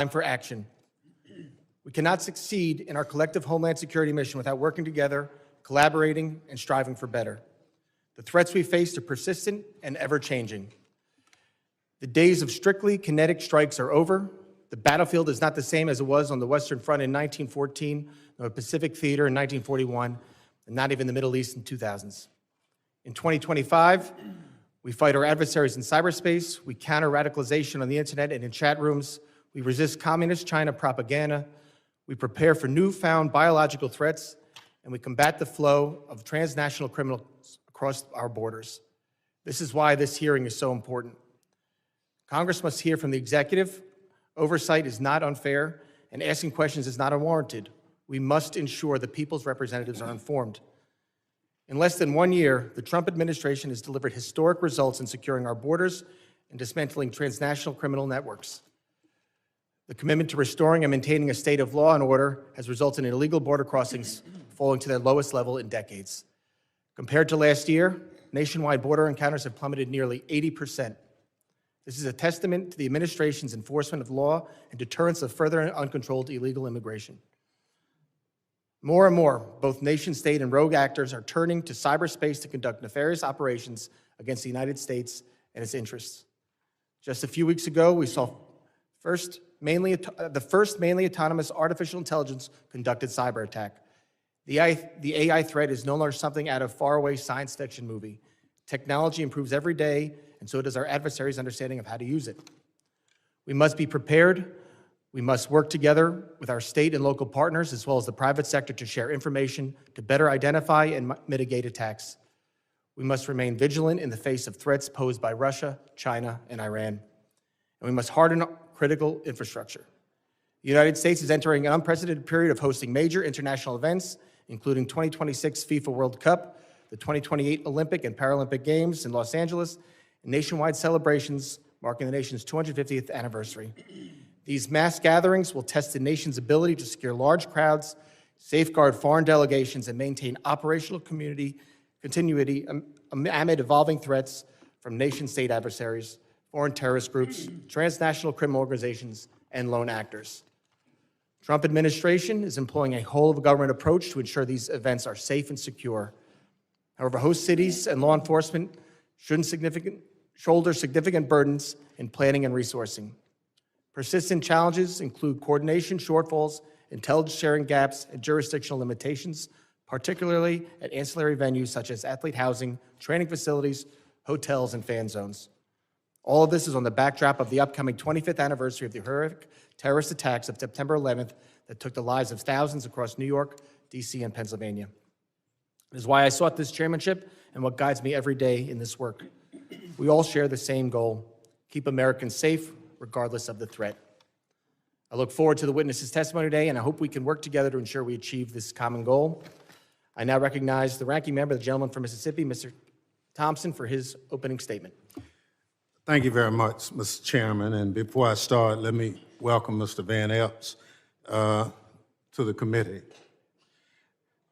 Time for action. We cannot succeed in our collective Homeland Security mission without working together, collaborating, and striving for better. The threats we face are persistent and ever-changing. The days of strictly kinetic strikes are over. The battlefield is not the same as it was on the Western Front in 1914, nor the Pacific Theater in 1941, and not even the Middle East in 2000s. In 2025, we fight our adversaries in cyberspace, we counter radicalization on the internet and in chat rooms, we resist communist China propaganda, we prepare for newfound biological threats, and we combat the flow of transnational criminals across our borders. This is why this hearing is so important. Congress must hear from the executive. Oversight is not unfair, and asking questions is not unwarranted. We must ensure the people's representatives are informed. In less than 1 year, the Trump administration has delivered historic results in securing our borders and dismantling transnational criminal networks. The commitment to restoring and maintaining a state of law and order has resulted in illegal border crossings falling to their lowest level in decades. Compared to last year, nationwide border encounters have plummeted nearly 80%. This is a testament to the administration's enforcement of law and deterrence of further uncontrolled illegal immigration. More and more, both nation-state and rogue actors are turning to cyberspace to conduct nefarious operations against the United States and its interests. Just a few weeks ago, we saw the first mainly autonomous artificial intelligence conducted cyber attack. The AI threat is no longer something out of faraway science fiction movie. Technology improves every day, and so does our adversaries' understanding of how to use it. We must be prepared. We must work together with our state and local partners, as well as the private sector, to share information to better identify and mitigate attacks. We must remain vigilant in the face of threats posed by Russia, China, and Iran. And we must harden critical infrastructure. The United States is entering an unprecedented period of hosting major international events, including 2026 FIFA World Cup, the 2028 Olympic and Paralympic Games in Los Angeles, and nationwide celebrations marking the nation's 250th anniversary. These mass gatherings will test the nation's ability to secure large crowds, safeguard foreign delegations, and maintain operational continuity amid evolving threats from nation-state adversaries, foreign terrorist groups, transnational criminal organizations, and lone actors. Trump administration is employing a whole-of-government approach to ensure these events are safe and secure. However, host cities and law enforcement shouldn't shoulder significant burdens in planning and resourcing. Persistent challenges include coordination shortfalls, intelligence sharing gaps, and jurisdictional limitations, particularly at ancillary venues such as athlete housing, training facilities, hotels, and fan zones. All of this is on the backdrop of the upcoming 25th anniversary of the horrific terrorist attacks of September 11th that took the lives of thousands across New York, D.C., and Pennsylvania. It is why I sought this chairmanship and what guides me every day in this work. We all share the same goal: keep Americans safe, regardless of the threat. I look forward to the witness's testimony today, and I hope we can work together to ensure we achieve this common goal. I now recognize the ranking member, the gentleman from Mississippi, Mr. Thompson, for his opening statement. Thank you very much, Mr. Chairman. And before I start, let me welcome Mr. Van Epps to the committee.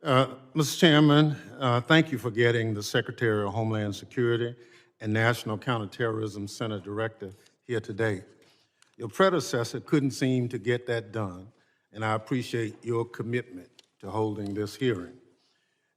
Mr. Chairman, thank you for getting the Secretary of Homeland Security and National Counterterrorism Center Director here today. Your predecessor couldn't seem to get that done, and I appreciate your commitment to holding this hearing.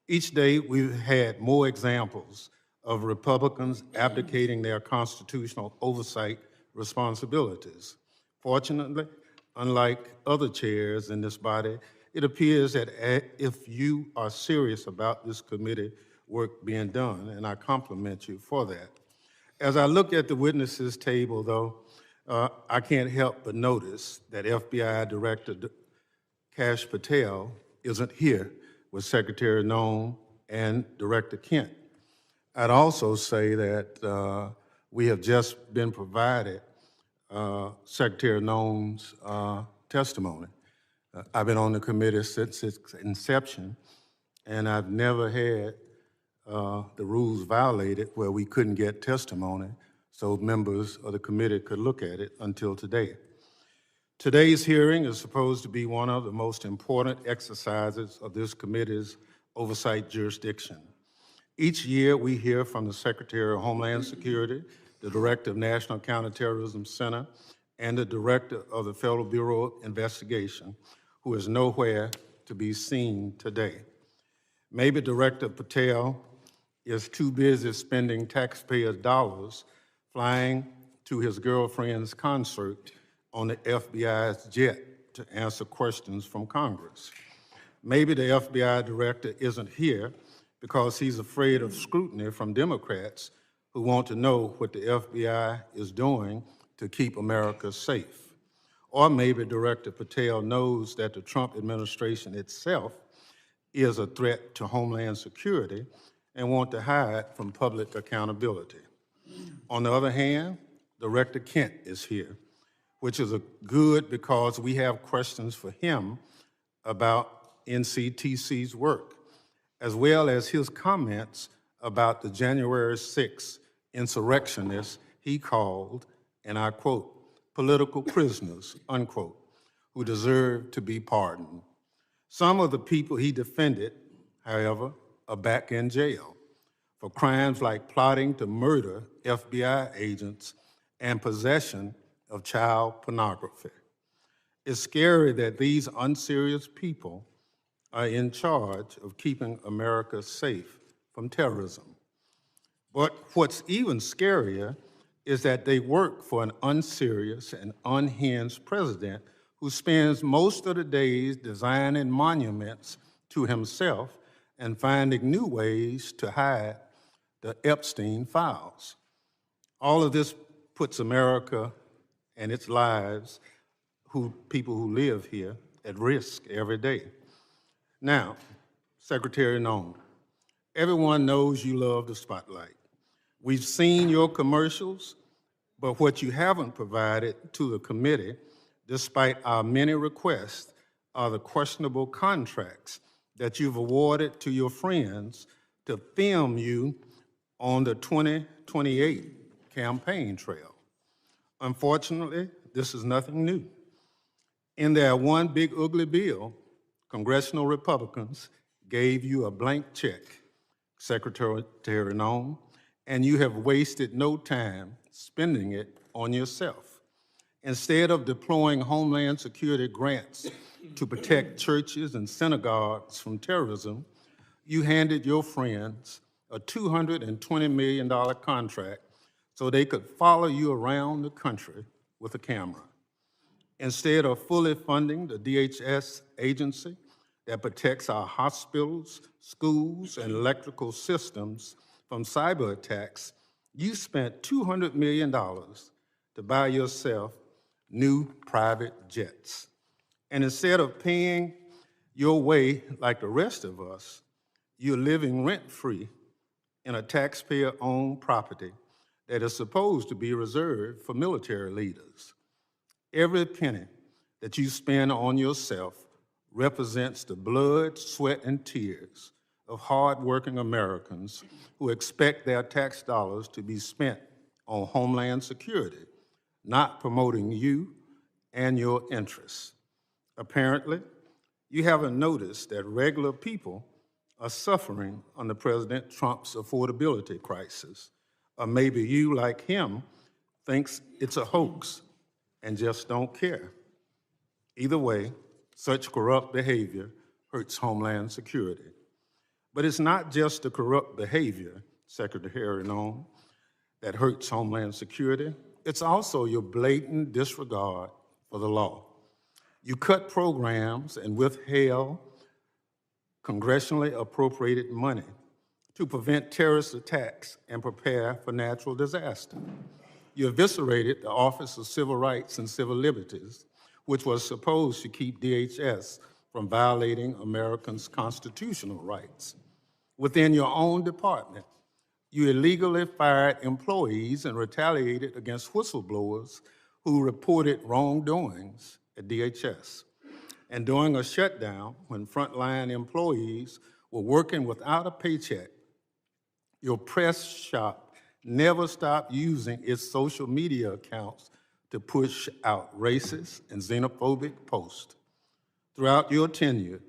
Each day, we've had more examples of Republicans abdicating their constitutional oversight responsibilities. Fortunately, unlike other chairs in this body, it appears that if you are serious about this committee work being done, and I compliment you for that. As I look at the witnesses table, though, I can't help but notice that FBI Director Kash Patel isn't here with Secretary Noem and Director Kent. I'd also say that we have just been provided Secretary Noem's testimony. I've been on the committee since its inception, and I've never had the rules violated where we couldn't get testimony so members of the committee could look at it until today. Today's hearing is supposed to be one of the most important exercises of this committee's oversight jurisdiction. Each year, we hear from the Secretary of Homeland Security, the Director of National Counterterrorism Center, and the director of the Federal Bureau of Investigation, who is nowhere to be seen today. Maybe Director Patel is too busy spending taxpayers' dollars flying to his girlfriend's concert on the FBI's jet to answer questions from Congress. Maybe the FBI director isn't here because he's afraid of scrutiny from Democrats who want to know what the FBI is doing to keep America safe. Or maybe Director Patel knows that the Trump administration itself is a threat to Homeland Security and want to hide from public accountability. On the other hand, Director Kent is here, which is good because we have questions for him about NCTC's work, as well as his comments about the January 6th insurrectionists he called, and I quote, political prisoners, unquote, who deserve to be pardoned. Some of the people he defended, however, are back in jail for crimes like plotting to murder FBI agents and possession of child pornography. It's scary that these unserious people are in charge of keeping America safe from terrorism. But what's even scarier is that they work for an unserious and unhinged president who spends most of the days designing monuments to himself and finding new ways to hide the Epstein files. All of this puts America and its lives, people who live here, at risk every day. Now, Secretary Noem, everyone knows you love the spotlight. We've seen your commercials, but what you haven't provided to the committee, despite our many requests, are the questionable contracts that you've awarded to your friends to film you on the 2028 campaign trail. Unfortunately, this is nothing new. In their one big ugly bill, congressional Republicans gave you a blank check, Secretary Noem, and you have wasted no time spending it on yourself. Instead of deploying Homeland Security grants to protect churches and synagogues from terrorism, you handed your friends a $220 million contract so they could follow you around the country with a camera. Instead of fully funding the DHS agency that protects our hospitals, schools, and electrical systems from cyber attacks, you spent $200 million to buy yourself new private jets. And instead of paying your way like the rest of us, you're living rent-free in a taxpayer-owned property that is supposed to be reserved for military leaders. Every penny that you spend on yourself represents the blood, sweat, and tears of hardworking Americans who expect their tax dollars to be spent on Homeland Security, not promoting you and your interests. Apparently, you haven't noticed that regular people are suffering under President Trump's affordability crisis. Or maybe you, like him, thinks it's a hoax and just don't care. Either way, such corrupt behavior hurts Homeland Security. But it's not just the corrupt behavior, Secretary Noem, that hurts Homeland Security. It's also your blatant disregard for the law. You cut programs and withheld congressionally appropriated money to prevent terrorist attacks and prepare for natural disaster. You eviscerated the Office of Civil Rights and Civil Liberties, which was supposed to keep DHS from violating Americans' constitutional rights. Within your own department, you illegally fired employees and retaliated against whistleblowers who reported wrongdoings at DHS. And during a shutdown, when frontline employees were working without a paycheck, your press shop never stopped using its social media accounts to push out racist and xenophobic posts. Throughout your tenure,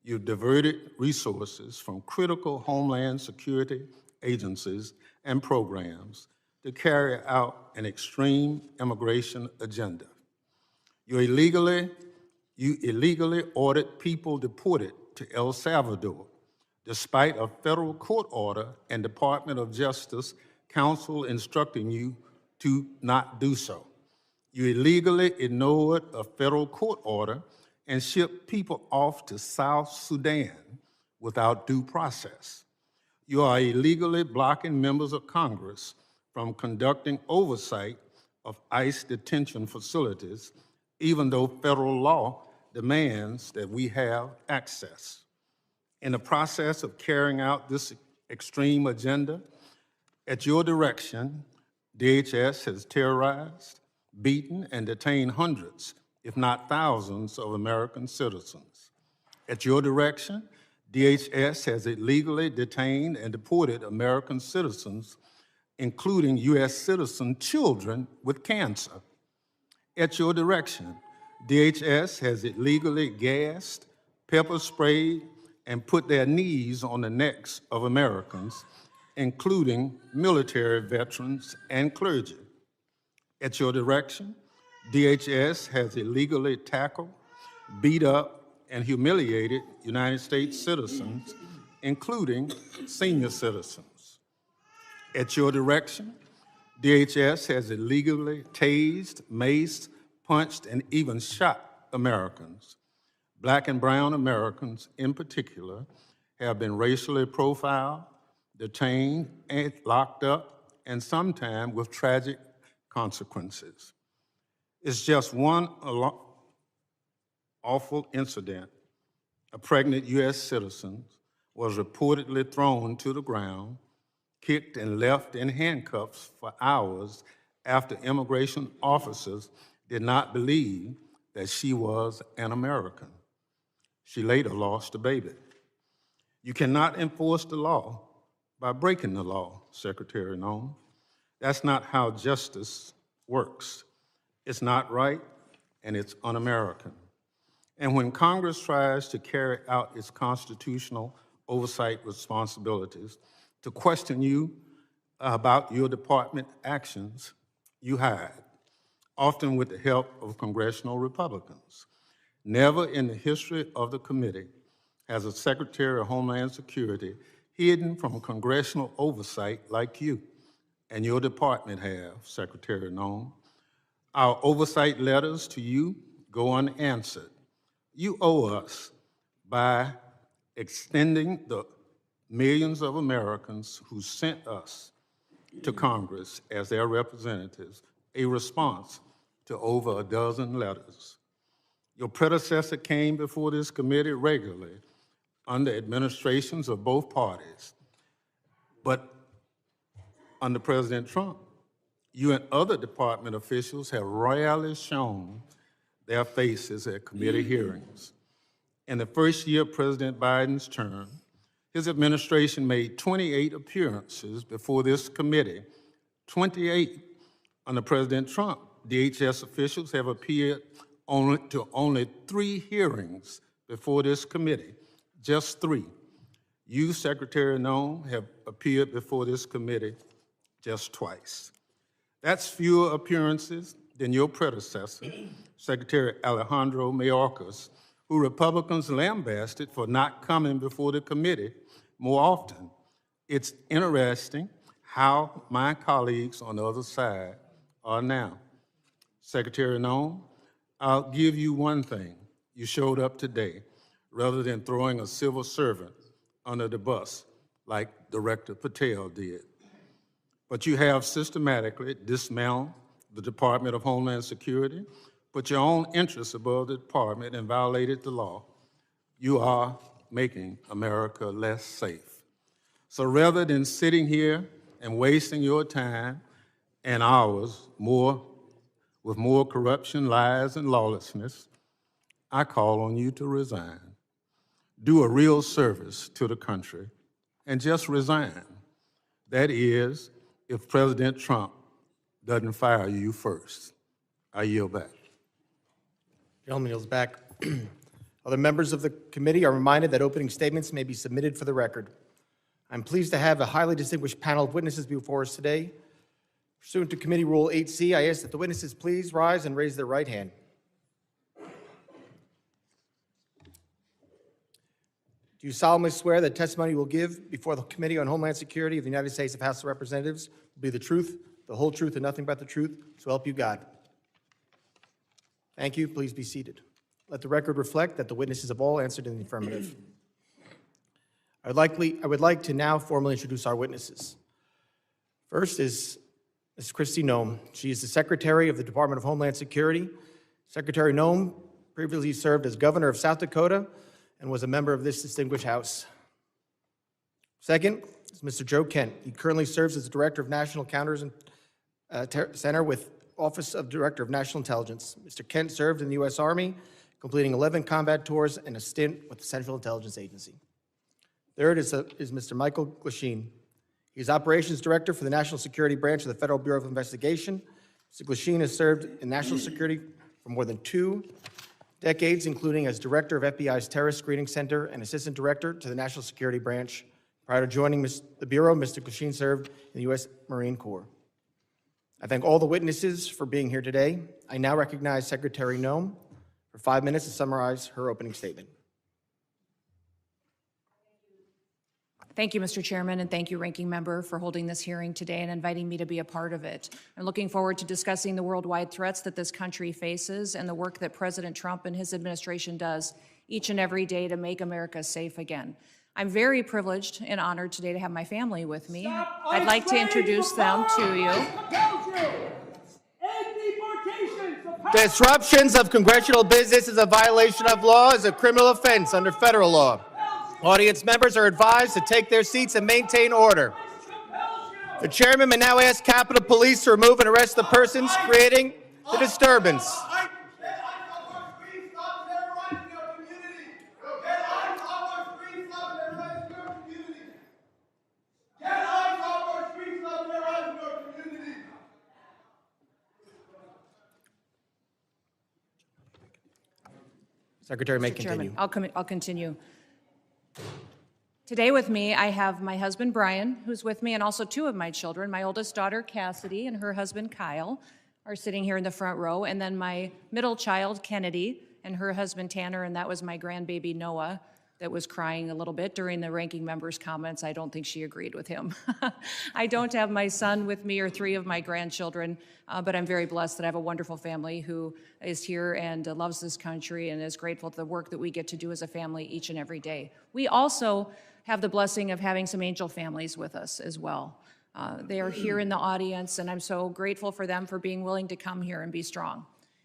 you've diverted resources from critical Homeland Security agencies and programs to carry out an extreme immigration agenda. You illegally ordered people deported to El Salvador, despite a federal court order and Department of Justice counsel instructing you to not do so. You illegally ignored a federal court order and shipped people off to South Sudan without due process. You are illegally blocking members of Congress from conducting oversight of ICE detention facilities, even though federal law demands that we have access. In the process of carrying out this extreme agenda, at your direction, DHS has terrorized, beaten, and detained hundreds, if not thousands, of American citizens. At your direction, DHS has illegally detained and deported American citizens, including U.S. citizen children with cancer. At your direction, DHS has illegally gassed, pepper sprayed, and put their knees on the necks of Americans, including military veterans and clergy. At your direction, DHS has illegally tackled, beat up, and humiliated United States citizens, including senior citizens. At your direction, DHS has illegally tased, maced, punched, and even shot Americans. Black and brown Americans, in particular, have been racially profiled, detained, and locked up, and sometimes with tragic consequences. It's just one awful incident. A pregnant U.S. citizen was reportedly thrown to the ground, kicked, and left in handcuffs for hours after immigration officers did not believe that she was an American. She later lost a baby. You cannot enforce the law by breaking the law, Secretary Noem. That's not how justice works. It's not right, and it's un-American. And when Congress tries to carry out its constitutional oversight responsibilities, to question you about your department actions, you hide, often with the help of congressional Republicans. Never in the history of the committee has a Secretary of Homeland Security hidden from congressional oversight like you and your department have, Secretary Noem. Our oversight letters to you go unanswered. You owe us by extending the millions of Americans who sent us to Congress as their representatives a response to over a dozen letters. Your predecessor came before this committee regularly under administrations of both parties, but under President Trump, you and other department officials have rarely shown their faces at committee hearings. In the first year of President Biden's term, his administration made 28 appearances before this committee. 28. Under President Trump, DHS officials have appeared to only 3 hearings before this committee, just 3. You, Secretary Noem, have appeared before this committee just twice. That's fewer appearances than your predecessor, Secretary Alejandro Mayorkas, who Republicans lambasted for not coming before the committee more often. It's interesting how my colleagues on the other side are now. Secretary Noem, I'll give you one thing. You showed up today rather than throwing a civil servant under the bus like Director Patel did. But you have systematically dismantled the Department of Homeland Security, put your own interests above the department, and violated the law. You are making America less safe. So rather than sitting here and wasting your time and ours with more corruption, lies, and lawlessness, I call on you to resign. Do a real service to the country and just resign. That is, if President Trump doesn't fire you first. I yield back. Gentleman yields back. Other members of the committee are reminded that opening statements may be submitted for the record. I'm pleased to have a highly distinguished panel of witnesses before us today. Pursuant to Committee Rule 8C, I ask that the witnesses please rise and raise their right hand. Do you solemnly swear that testimony you will give before the Committee on Homeland Security of the United States of House of Representatives will be the truth, the whole truth, and nothing but the truth, so help you God? Thank you. Please be seated. Let the record reflect that the witnesses have all answered in the affirmative. I would like to now formally introduce our witnesses. First is Ms. Kristi Noem. She is the Secretary of the Department of Homeland Security. Secretary Noem previously served as Governor of South Dakota and was a member of this distinguished House. Second is Mr. Joe Kent. He currently serves as the Director of National Counterterrorism Center with Office of Director of National Intelligence. Mr. Kent served in the U.S. Army, completing 11 combat tours and a stint with the Central Intelligence Agency. Third is Mr. Michael Glasheen. He's Operations Director for the National Security Branch of the Federal Bureau of Investigation. Mr. Glasheen has served in national security for more than 2 decades, including as Director of FBI's Terrorist Screening Center and Assistant Director to the National Security Branch. Prior to joining the Bureau, Mr. Glasheen served in the U.S. Marine Corps. I thank all the witnesses for being here today. I now recognize Secretary Noem for 5 minutes to summarize her opening statement. Thank you, Mr. Chairman, and thank you, Ranking Member, for holding this hearing today and inviting me to be a part of it. I'm looking forward to discussing the worldwide threats that this country faces and the work that President Trump and his administration does each and every day to make America safe again. I'm very privileged and honored today to have my family with me. I'd like to introduce them to you. Disruptions of congressional business is a violation of law, is a criminal offense under federal law. Audience members are advised to take their seats and maintain order. The chairman may now ask Capitol Police to remove and arrest the persons creating the disturbance. Secretary may continue. Chairman, I'll continue. Today with me, I have my husband, Brian, who's with me, and also 2 of my children. My oldest daughter, Cassidy, and her husband, Kyle, are sitting here in the front row. And then my middle child, Kennedy, and her husband, Tanner, and that was my grandbaby, Noah, that was crying a little bit during the ranking member's comments. I don't think she agreed with him. I don't have my son with me or 3 of my grandchildren, but I'm very blessed that I have a wonderful family who is here and loves this country and is grateful for the work that we get to do as a family each and every day. We also have the blessing of having some angel families with us as well. They are here in the audience, and I'm so grateful for them for being willing to come here and be strong.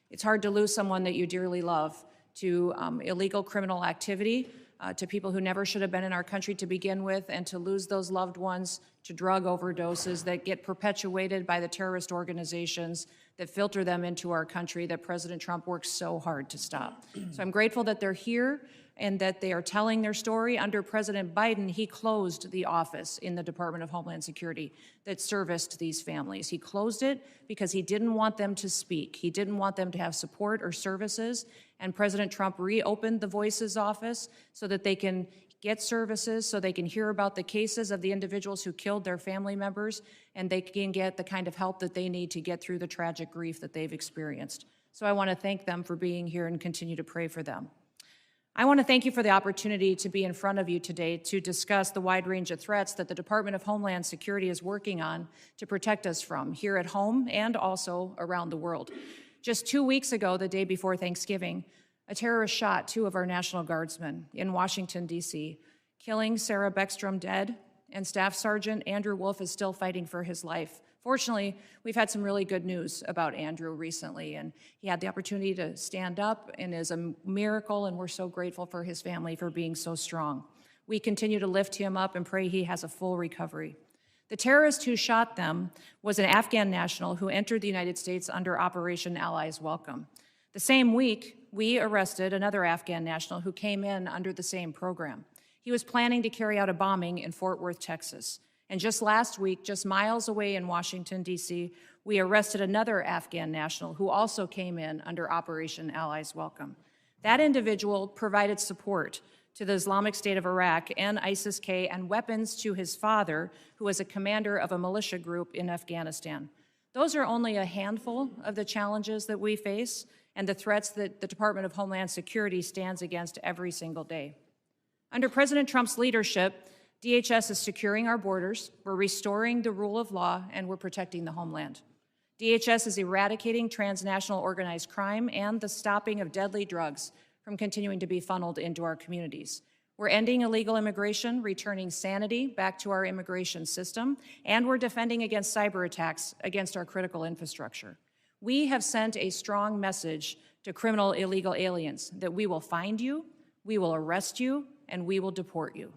It's hard to lose someone that you dearly love to illegal criminal activity, to people who never should have been in our country to begin with, and to lose those loved ones to drug overdoses that get perpetuated by the terrorist organizations that filter them into our country that President Trump works so hard to stop. So I'm grateful that they're here and that they are telling their story. Under President Biden, he closed the office in the Department of Homeland Security that serviced these families. He closed it because he didn't want them to speak. He didn't want them to have support or services. And President Trump reopened the Voices office so that they can get services, so they can hear about the cases of the individuals who killed their family members, and they can get the kind of help that they need to get through the tragic grief that they've experienced. So I want to thank them for being here and continue to pray for them. I want to thank you for the opportunity to be in front of you today to discuss the wide range of threats that the Department of Homeland Security is working on to protect us from here at home and also around the world. Just 2 weeks ago, the day before Thanksgiving, a terrorist shot 2 of our National Guardsmen in Washington, D.C., killing Sarah Beckstrom dead, and Staff Sergeant Andrew Wolf is still fighting for his life. Fortunately, we've had some really good news about Andrew recently, and he had the opportunity to stand up and is a miracle, and we're so grateful for his family for being so strong. We continue to lift him up and pray he has a full recovery. The terrorist who shot them was an Afghan national who entered the United States under Operation Allies Welcome. The same week, we arrested another Afghan national who came in under the same program. He was planning to carry out a bombing in Fort Worth, Texas. And just last week, just miles away in Washington, D.C., we arrested another Afghan national who also came in under Operation Allies Welcome. That individual provided support to the Islamic State of Iraq and ISIS-K and weapons to his father, who was a commander of a militia group in Afghanistan. Those are only a handful of the challenges that we face and the threats that the Department of Homeland Security stands against every single day. Under President Trump's leadership, DHS is securing our borders, we're restoring the rule of law, and we're protecting the homeland. DHS is eradicating transnational organized crime and the stopping of deadly drugs from continuing to be funneled into our communities. We're ending illegal immigration, returning sanity back to our immigration system, and we're defending against cyber attacks against our critical infrastructure. We have sent a strong message to criminal illegal aliens that we will find you, we will arrest you, and we will deport you.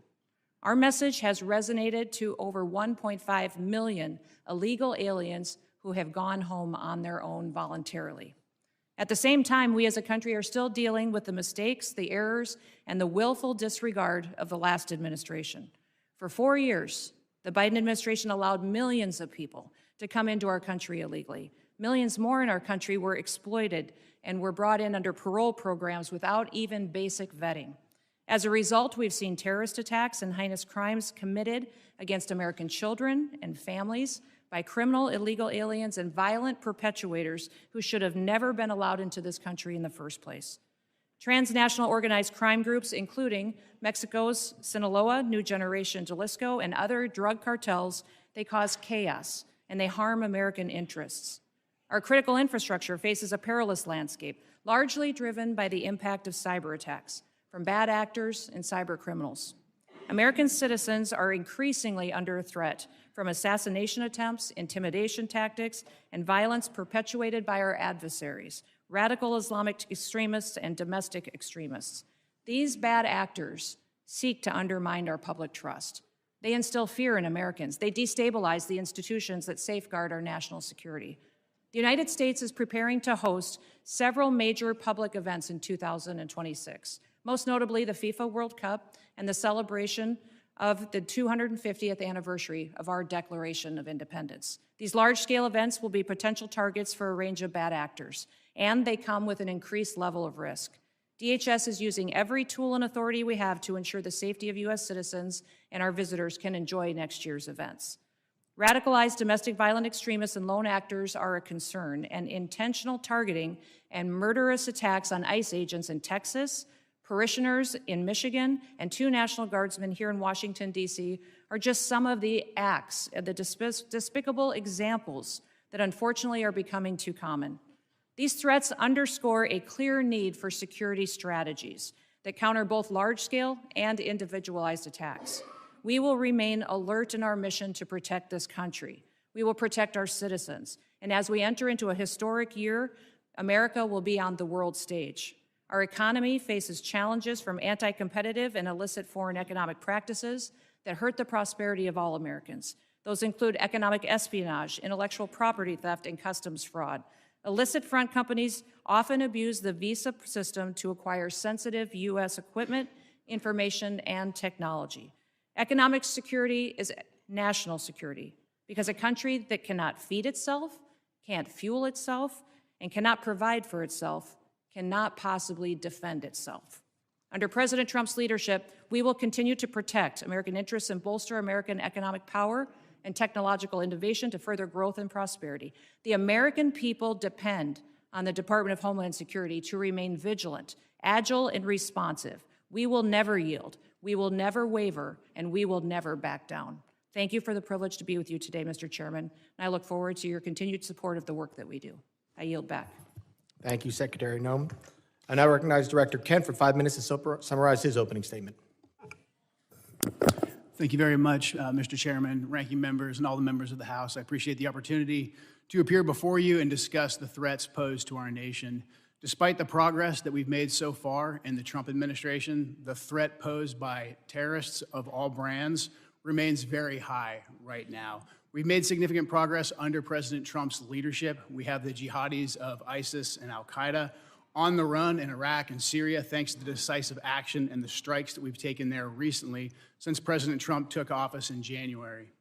Our message has resonated to over 1.5 million illegal aliens who have gone home on their own voluntarily. At the same time, we as a country are still dealing with the mistakes, the errors, and the willful disregard of the last administration. For 4 years, the Biden administration allowed millions of people to come into our country illegally. Millions more in our country were exploited and were brought in under parole programs without even basic vetting. As a result, we've seen terrorist attacks and heinous crimes committed against American children and families by criminal illegal aliens and violent perpetuators who should have never been allowed into this country in the first place. Transnational organized crime groups, including Mexico's Sinaloa, New Generation Jalisco, and other drug cartels, they cause chaos and they harm American interests. Our critical infrastructure faces a perilous landscape, largely driven by the impact of cyber attacks from bad actors and cyber criminals. American citizens are increasingly under threat from assassination attempts, intimidation tactics, and violence perpetuated by our adversaries, radical Islamic extremists and domestic extremists. These bad actors seek to undermine our public trust. They instill fear in Americans. They destabilize the institutions that safeguard our national security. The United States is preparing to host several major public events in 2026, most notably the FIFA World Cup and the celebration of the 250th anniversary of our Declaration of Independence. These large-scale events will be potential targets for a range of bad actors, and they come with an increased level of risk. DHS is using every tool and authority we have to ensure the safety of U.S. citizens and our visitors can enjoy next year's events. Radicalized domestic violent extremists and lone actors are a concern, and intentional targeting and murderous attacks on ICE agents in Texas, parishioners in Michigan, and 2 National Guardsmen here in Washington, D.C. are just some of the acts, the despicable examples that unfortunately are becoming too common. These threats underscore a clear need for security strategies that counter both large-scale and individualized attacks. We will remain alert in our mission to protect this country. We will protect our citizens. And as we enter into a historic year, America will be on the world stage. Our economy faces challenges from anti-competitive and illicit foreign economic practices that hurt the prosperity of all Americans. Those include economic espionage, intellectual property theft, and customs fraud. Illicit front companies often abuse the visa system to acquire sensitive U.S. equipment, information, and technology. Economic security is national security because a country that cannot feed itself, can't fuel itself, and cannot provide for itself cannot possibly defend itself. Under President Trump's leadership, we will continue to protect American interests and bolster American economic power and technological innovation to further growth and prosperity. The American people depend on the Department of Homeland Security to remain vigilant, agile, and responsive. We will never yield, we will never waver, and we will never back down. Thank you for the privilege to be with you today, Mr. Chairman, and I look forward to your continued support of the work that we do. I yield back. Thank you, Secretary Noem. I now recognize Director Kent for 5 minutes to summarize his opening statement. Thank you very much, Mr. Chairman, ranking members, and all the members of the House. I appreciate the opportunity to appear before you and discuss the threats posed to our nation. Despite the progress that we've made so far in the Trump administration, the threat posed by terrorists of all brands remains very high right now. We've made significant progress under President Trump's leadership. We have the jihadis of ISIS and al-Qaeda on the run in Iraq and Syria, thanks to the decisive action and the strikes that we've taken there recently since President Trump took office in January.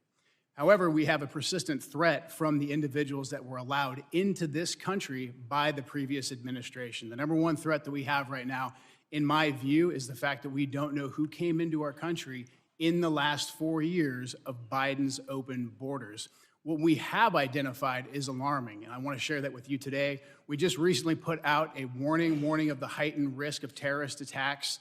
However, we have a persistent threat from the individuals that were allowed into this country by the previous administration. The number one threat that we have right now, in my view, is the fact that we don't know who came into our country in the last 4 years of Biden's open borders. What we have identified is alarming, and I want to share that with you today. We just recently put out a warning of the heightened risk of terrorist attacks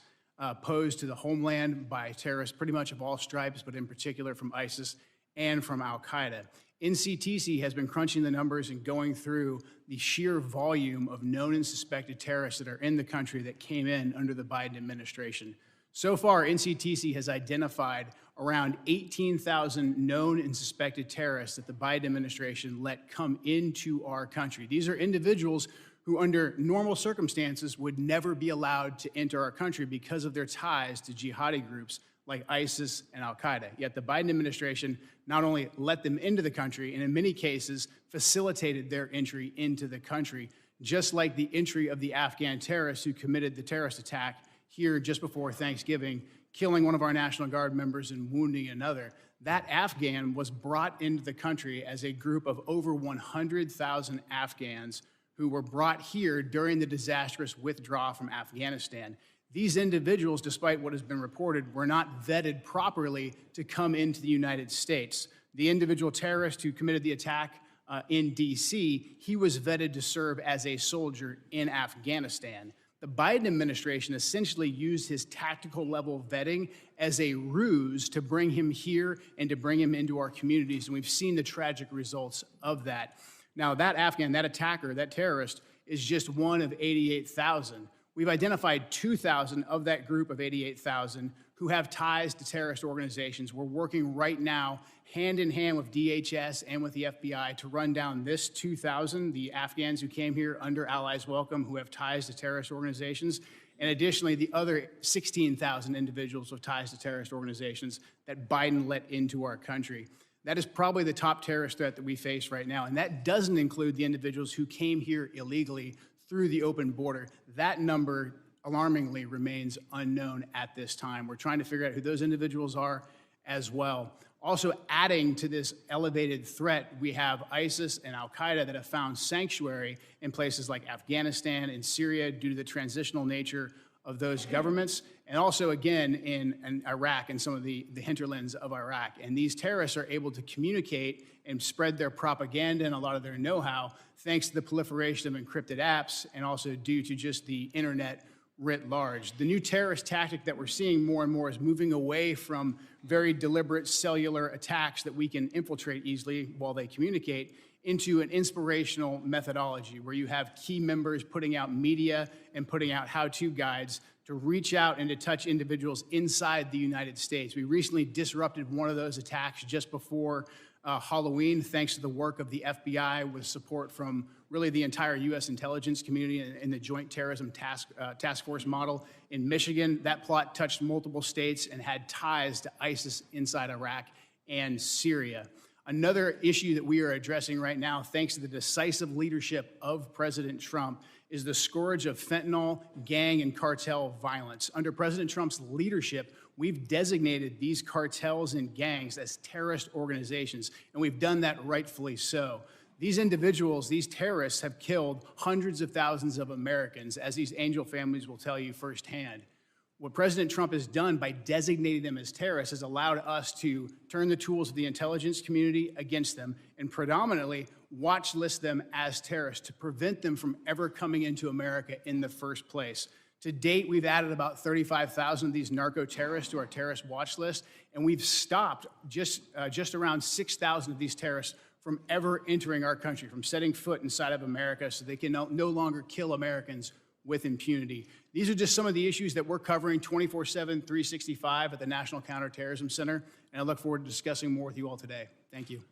posed to the homeland by terrorists pretty much of all stripes, but in particular from ISIS and from Al-Qaeda. NCTC has been crunching the numbers and going through the sheer volume of known and suspected terrorists that are in the country that came in under the Biden administration. So far, NCTC has identified around 18,000 known and suspected terrorists that the Biden administration let come into our country. These are individuals who under normal circumstances would never be allowed to enter our country because of their ties to jihadi groups like ISIS and Al-Qaeda. Yet the Biden administration not only let them into the country, and in many cases facilitated their entry into the country, just like the entry of the Afghan terrorists who committed the terrorist attack here just before Thanksgiving, killing one of our National Guard members and wounding another. That Afghan was brought into the country as a group of over 100,000 Afghans who were brought here during the disastrous withdrawal from Afghanistan. These individuals, despite what has been reported, were not vetted properly to come into the United States. The individual terrorist who committed the attack in D.C., he was vetted to serve as a soldier in Afghanistan. The Biden administration essentially used his tactical level vetting as a ruse to bring him here and to bring him into our communities, and we've seen the tragic results of that. Now, that Afghan, that attacker, that terrorist, is just one of 88,000. We've identified 2,000 of that group of 88,000 who have ties to terrorist organizations. We're working right now, hand in hand with DHS and with the FBI, to run down this 2,000, the Afghans who came here under Allies Welcome, who have ties to terrorist organizations, and additionally, the other 16,000 individuals with ties to terrorist organizations that Biden let into our country. That is probably the top terrorist threat that we face right now, and that doesn't include the individuals who came here illegally through the open border. That number, alarmingly, remains unknown at this time. We're trying to figure out who those individuals are as well. Also, adding to this elevated threat, we have ISIS and Al-Qaeda that have found sanctuary in places like Afghanistan and Syria due to the transitional nature of those governments, and also, again, in Iraq and some of the hinterlands of Iraq. And these terrorists are able to communicate and spread their propaganda and a lot of their know-how thanks to the proliferation of encrypted apps and also due to just the internet writ large. The new terrorist tactic that we're seeing more and more is moving away from very deliberate cellular attacks that we can infiltrate easily while they communicate into an inspirational methodology where you have key members putting out media and putting out how-to guides to reach out and to touch individuals inside the United States. We recently disrupted one of those attacks just before Halloween, thanks to the work of the FBI with support from really the entire U.S. intelligence community and the Joint Terrorism Task Force model in Michigan. That plot touched multiple states and had ties to ISIS inside Iraq and Syria. Another issue that we are addressing right now, thanks to the decisive leadership of President Trump, is the scourge of fentanyl, gang, and cartel violence. Under President Trump's leadership, we've designated these cartels and gangs as terrorist organizations, and we've done that rightfully so. These individuals, these terrorists, have killed hundreds of thousands of Americans, as these angel families will tell you firsthand. What President Trump has done by designating them as terrorists has allowed us to turn the tools of the intelligence community against them and predominantly watch list them as terrorists to prevent them from ever coming into America in the first place. To date, we've added about 35,000 of these narco-terrorists to our terrorist watch list, and we've stopped just around 6,000 of these terrorists from ever entering our country, from setting foot inside of America so they can no longer kill Americans with impunity. These are just some of the issues that we're covering 24/7, 365 at the National Counterterrorism Center, and I look forward to discussing more with you all today. Thank you.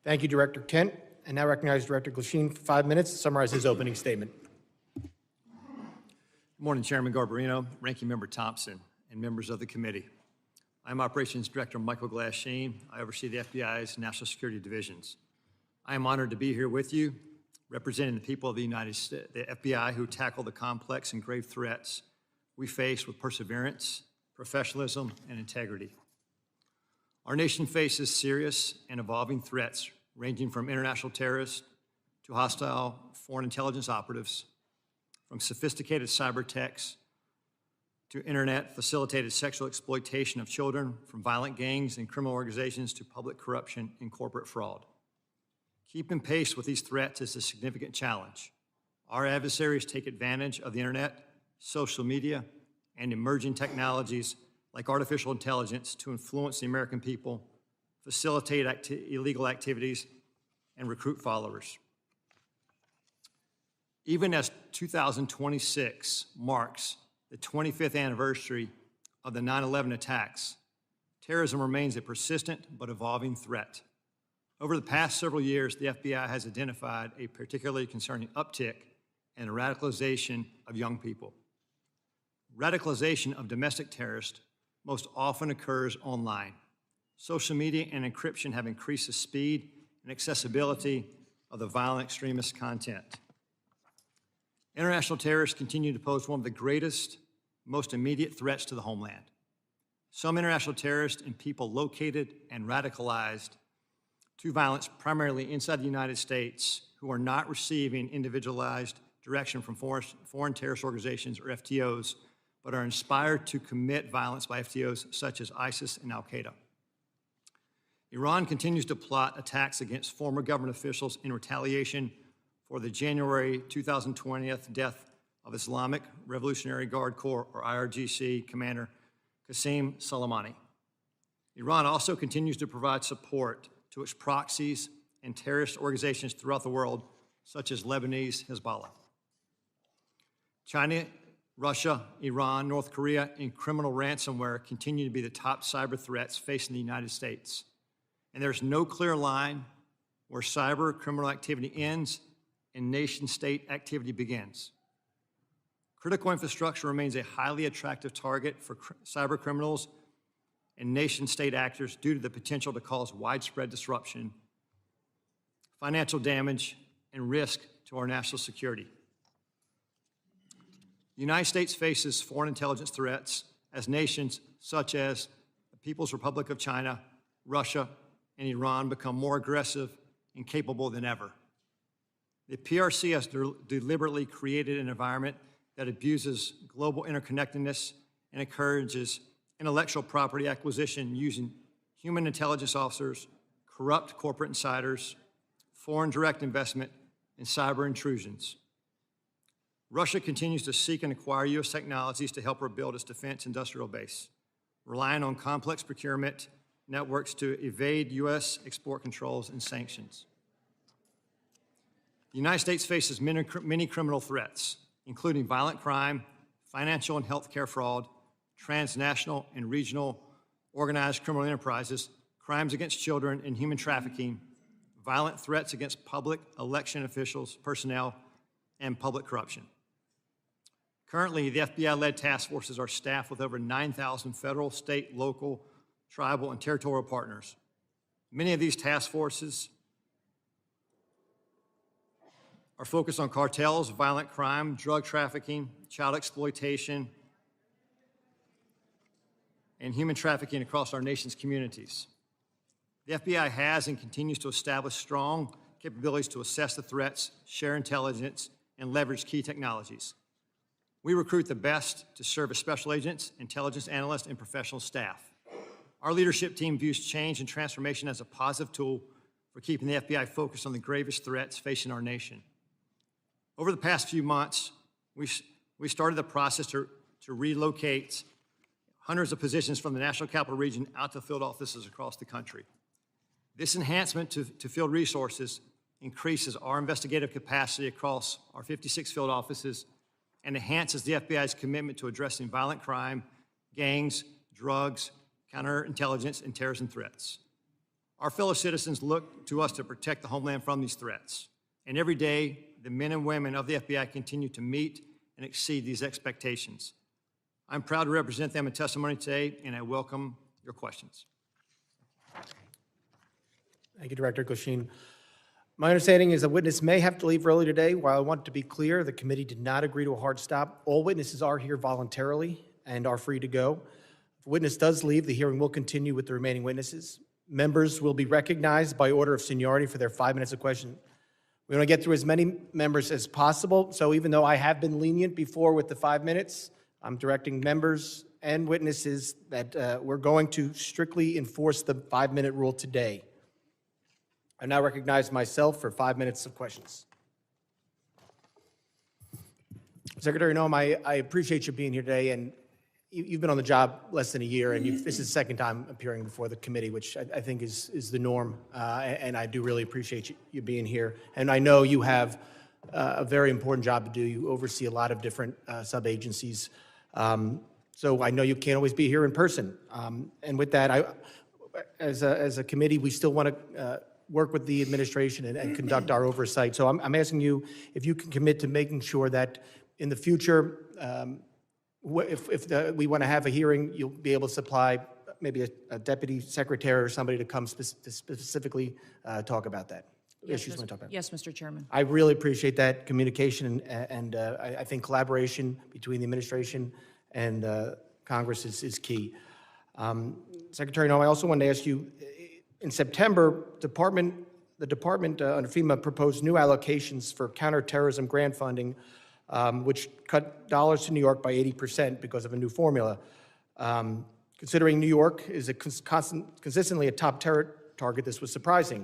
Thank you, Director Kent. And now recognize Director Glasheen for 5 minutes to summarize his opening statement. Good morning, Chairman Garbarino, Ranking Member Thompson, and members of the committee. I'm Operations Director Michael Glasheen. I oversee the FBI's National Security Divisions. I am honored to be here with you, representing the people of the United States, the FBI, who tackle the complex and grave threats we face with perseverance, professionalism, and integrity. Our nation faces serious and evolving threats ranging from international terrorists to hostile foreign intelligence operatives, from sophisticated cyber attacks to internet-facilitated sexual exploitation of children, from violent gangs and criminal organizations to public corruption and corporate fraud. Keeping pace with these threats is a significant challenge. Our adversaries take advantage of the internet, social media, and emerging technologies like artificial intelligence to influence the American people, facilitate illegal activities, and recruit followers. Even as 2026 marks the 25th anniversary of the 9/11 attacks, terrorism remains a persistent but evolving threat. Over the past several years, the FBI has identified a particularly concerning uptick in the radicalization of young people. Radicalization of domestic terrorists most often occurs online. Social media and encryption have increased the speed and accessibility of the violent extremist content. International terrorists continue to pose one of the greatest, most immediate threats to the homeland. Some international terrorists and people located and radicalized to violence primarily inside the United States who are not receiving individualized direction from foreign terrorist organizations or FTOs, but are inspired to commit violence by FTOs such as ISIS and Al-Qaeda. Iran continues to plot attacks against former government officials in retaliation for the January 2020 death of Islamic Revolutionary Guard Corps, or IRGC, Commander Qasem Soleimani. Iran also continues to provide support to its proxies and terrorist organizations throughout the world, such as Lebanese Hezbollah. China, Russia, Iran, North Korea, and criminal ransomware continue to be the top cyber threats facing the United States. And there's no clear line where cyber criminal activity ends and nation-state activity begins. Critical infrastructure remains a highly attractive target for cyber criminals and nation-state actors due to the potential to cause widespread disruption, financial damage, and risk to our national security. The United States faces foreign intelligence threats as nations such as the People's Republic of China, Russia, and Iran become more aggressive and capable than ever. The PRC has deliberately created an environment that abuses global interconnectedness and encourages intellectual property acquisition using human intelligence officers, corrupt corporate insiders, foreign direct investment, and cyber intrusions. Russia continues to seek and acquire U.S. technologies to help rebuild its defense industrial base, relying on complex procurement networks to evade U.S. export controls and sanctions. The United States faces many criminal threats, including violent crime, financial and healthcare fraud, transnational and regional organized criminal enterprises, crimes against children, and human trafficking, violent threats against public election officials, personnel, and public corruption. Currently, the FBI-led task forces are staffed with over 9,000 federal, state, local, tribal, and territorial partners. Many of these task forces are focused on cartels, violent crime, drug trafficking, child exploitation, and human trafficking across our nation's communities. The FBI has and continues to establish strong capabilities to assess the threats, share intelligence, and leverage key technologies. We recruit the best to serve as special agents, intelligence analysts, and professional staff. Our leadership team views change and transformation as a positive tool for keeping the FBI focused on the gravest threats facing our nation. Over the past few months, we started the process to relocate hundreds of positions from the National Capital Region out to field offices across the country. This enhancement to field resources increases our investigative capacity across our 56 field offices and enhances the FBI's commitment to addressing violent crime, gangs, drugs, counterintelligence, and terrorism threats. Our fellow citizens look to us to protect the homeland from these threats. And every day, the men and women of the FBI continue to meet and exceed these expectations. I'm proud to represent them in testimony today, and I welcome your questions. Thank you, Director Glasheen. My understanding is a witness may have to leave early today. While I want to be clear, the committee did not agree to a hard stop. All witnesses are here voluntarily and are free to go. If a witness does leave, the hearing will continue with the remaining witnesses. Members will be recognized by order of seniority for their 5 minutes of question. We want to get through as many members as possible, so even though I have been lenient before with the 5 minutes, I'm directing members and witnesses that we're going to strictly enforce the 5-minute rule today. I now recognize myself for 5 minutes of questions. Secretary Noem, I appreciate you being here today, and you've been on the job less than a year, and this is the second time appearing before the committee, which I think is the norm, and I do really appreciate you being here. And I know you have a very important job to do. You oversee a lot of different sub-agencies, so I know you can't always be here in person. And with that, as a committee, we still want to work with the administration and conduct our oversight. So I'm asking you if you can commit to making sure that in the future, if we want to have a hearing, you'll be able to supply maybe a deputy secretary or somebody to come specifically talk about that. Issues we want to talk about. Yes, Mr. Chairman. I really appreciate that communication, and I think collaboration between the administration and Congress is key. Secretary Noem, I also wanted to ask you, in September, the department under FEMA proposed new allocations for counterterrorism grant funding, which cut dollars to New York by 80% because of a new formula. Considering New York is consistently a top terror target, this was surprising.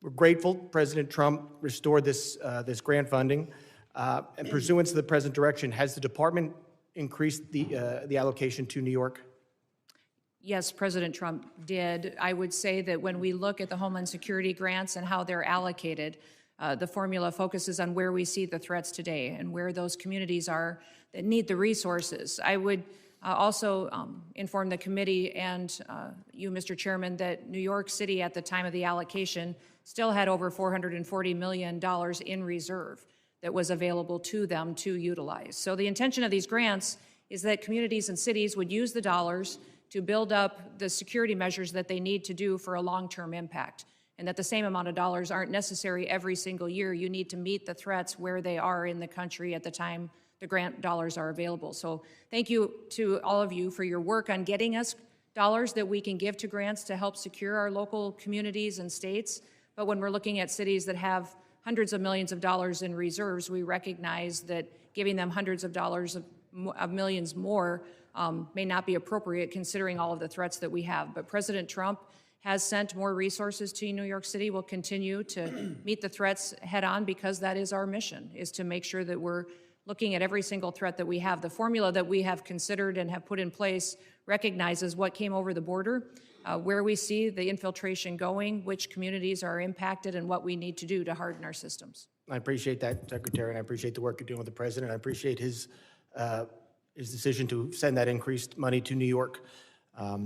We're grateful President Trump restored this grant funding. And pursuant to the President's direction, has the department increased the allocation to New York? Yes, President Trump did. I would say that when we look at the Homeland Security grants and how they're allocated, the formula focuses on where we see the threats today and where those communities are that need the resources. I would also inform the committee and you, Mr. Chairman, that New York City at the time of the allocation still had over $440 million in reserve that was available to them to utilize. So the intention of these grants is that communities and cities would use the dollars to build up the security measures that they need to do for a long-term impact, and that the same amount of dollars aren't necessary every single year. You need to meet the threats where they are in the country at the time the grant dollars are available. So thank you to all of you for your work on getting us dollars that we can give to grants to help secure our local communities and states. But when we're looking at cities that have hundreds of millions of dollars in reserves, we recognize that giving them hundreds of dollars of millions more may not be appropriate considering all of the threats that we have. But President Trump has sent more resources to New York City. We'll continue to meet the threats head on because that is our mission, is to make sure that we're looking at every single threat that we have. The formula that we have considered and have put in place recognizes what came over the border, where we see the infiltration going, which communities are impacted, and what we need to do to harden our systems. I appreciate that, Secretary, and I appreciate the work you're doing with the President. I appreciate his decision to send that increased money to New York. I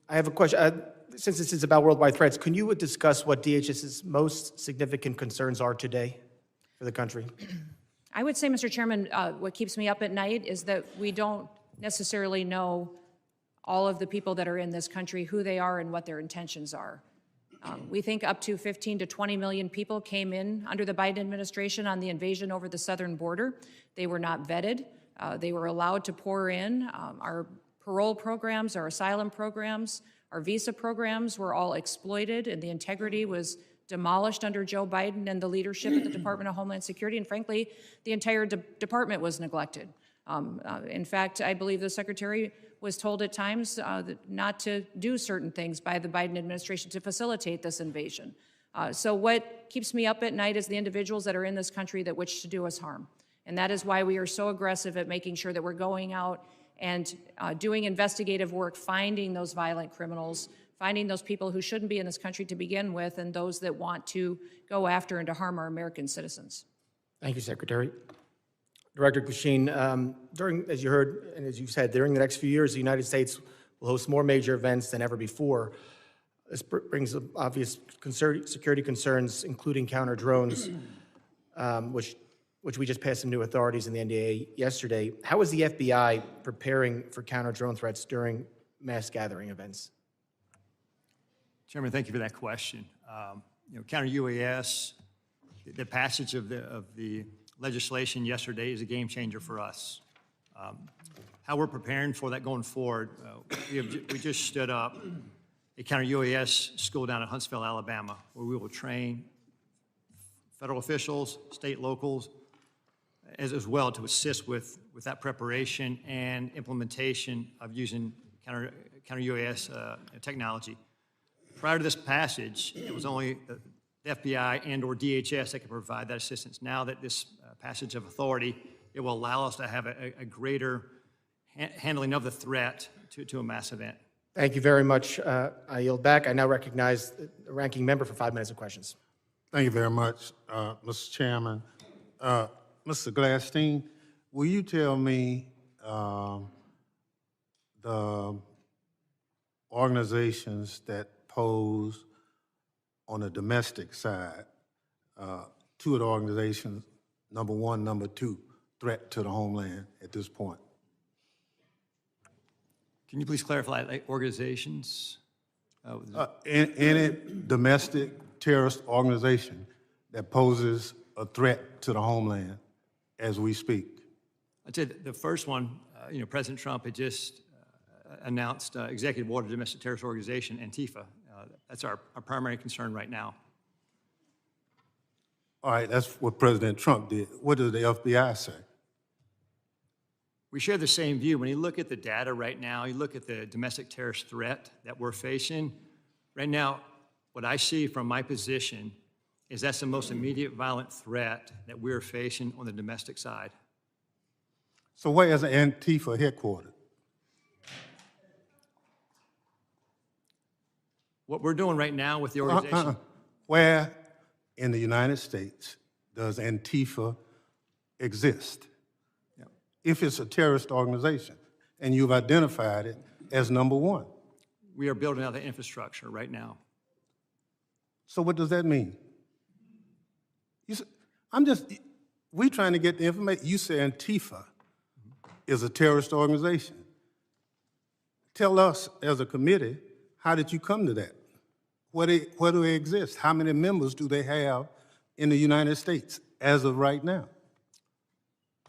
have a question. Since this is about worldwide threats, can you discuss what DHS's most significant concerns are today for the country? I would say, Mr. Chairman, what keeps me up at night is that we don't necessarily know all of the people that are in this country, who they are and what their intentions are. We think up to 15 to 20 million people came in under the Biden administration on the invasion over the southern border. They were not vetted. They were allowed to pour in. Our parole programs, our asylum programs, our visa programs were all exploited, and the integrity was demolished under Joe Biden and the leadership at the Department of Homeland Security, and frankly, the entire department was neglected. In fact, I believe the Secretary was told at times not to do certain things by the Biden administration to facilitate this invasion. So what keeps me up at night is the individuals that are in this country that wish to do us harm. And that is why we are so aggressive at making sure that we're going out and doing investigative work, finding those violent criminals, finding those people who shouldn't be in this country to begin with, and those that want to go after and to harm our American citizens. Thank you, Secretary. Director Glasheen, as you heard and as you said, during the next few years, the United States will host more major events than ever before. This brings obvious security concerns, including counter drones, which we just passed some new authorities in the NDAA yesterday. How is the FBI preparing for counter drone threats during mass gathering events? Chairman, thank you for that question. Counter UAS, the passage of the legislation yesterday is a game changer for us. How we're preparing for that going forward, we just stood up a counter UAS school down in Huntsville, Alabama, where we will train federal officials, state, locals, as well to assist with that preparation and implementation of using counter UAS technology. Prior to this passage, it was only the FBI and or DHS that could provide that assistance. Now that this passage of authority, it will allow us to have a greater handling of the threat to a mass event. Thank you very much. I yield back. I now recognize the ranking member for 5 minutes of questions. Thank you very much, Mr. Chairman. Mr. Glasheen, will you tell me the organizations that pose on the domestic side, two of the organizations, number one, number two, threat to the homeland at this point? Can you please clarify, like organizations? Any domestic terrorist organization that poses a threat to the homeland as we speak? I'd say the first one, President Trump had just announced executive order domestic terrorist organization, Antifa. That's our primary concern right now. All right, that's what President Trump did. What does the FBI say? We share the same view. When you look at the data right now, you look at the domestic terrorist threat that we're facing, right now, what I see from my position is that's the most immediate violent threat that we're facing on the domestic side. So where is Antifa headquartered? What we're doing right now with the organization, Where in the United States does Antifa exist? Yeah. If it's a terrorist organization, and you've identified it as number one. we are building out the infrastructure right now. So what does that mean? We trying to get the information. You say Antifa is a terrorist organization. Tell us as a committee, how did you come to that? Where do they exist? How many members do they have in the United States as of right now?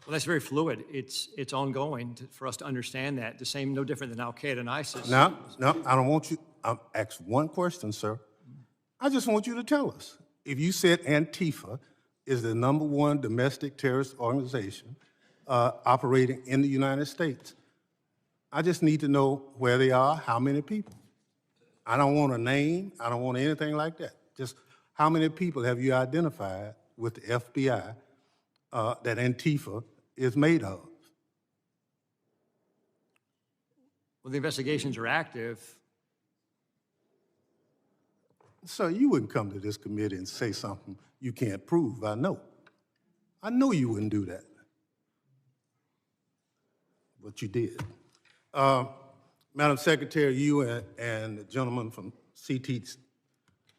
Well, that's very fluid. It's ongoing for us to understand that. The same, no different than Al-Qaeda and ISIS. No, I don't want you. I'll ask one question, sir. I just want you to tell us. If you said Antifa is the #1 domestic terrorist organization operating in the United States, I just need to know where they are, how many people. I don't want a name. I don't want anything like that. Just how many people have you identified with the FBI that Antifa is made of? Well, the investigations are active. So you wouldn't come to this committee and say something you can't prove, I know. I know you wouldn't do that. But you did. Madam Secretary, you and the gentleman from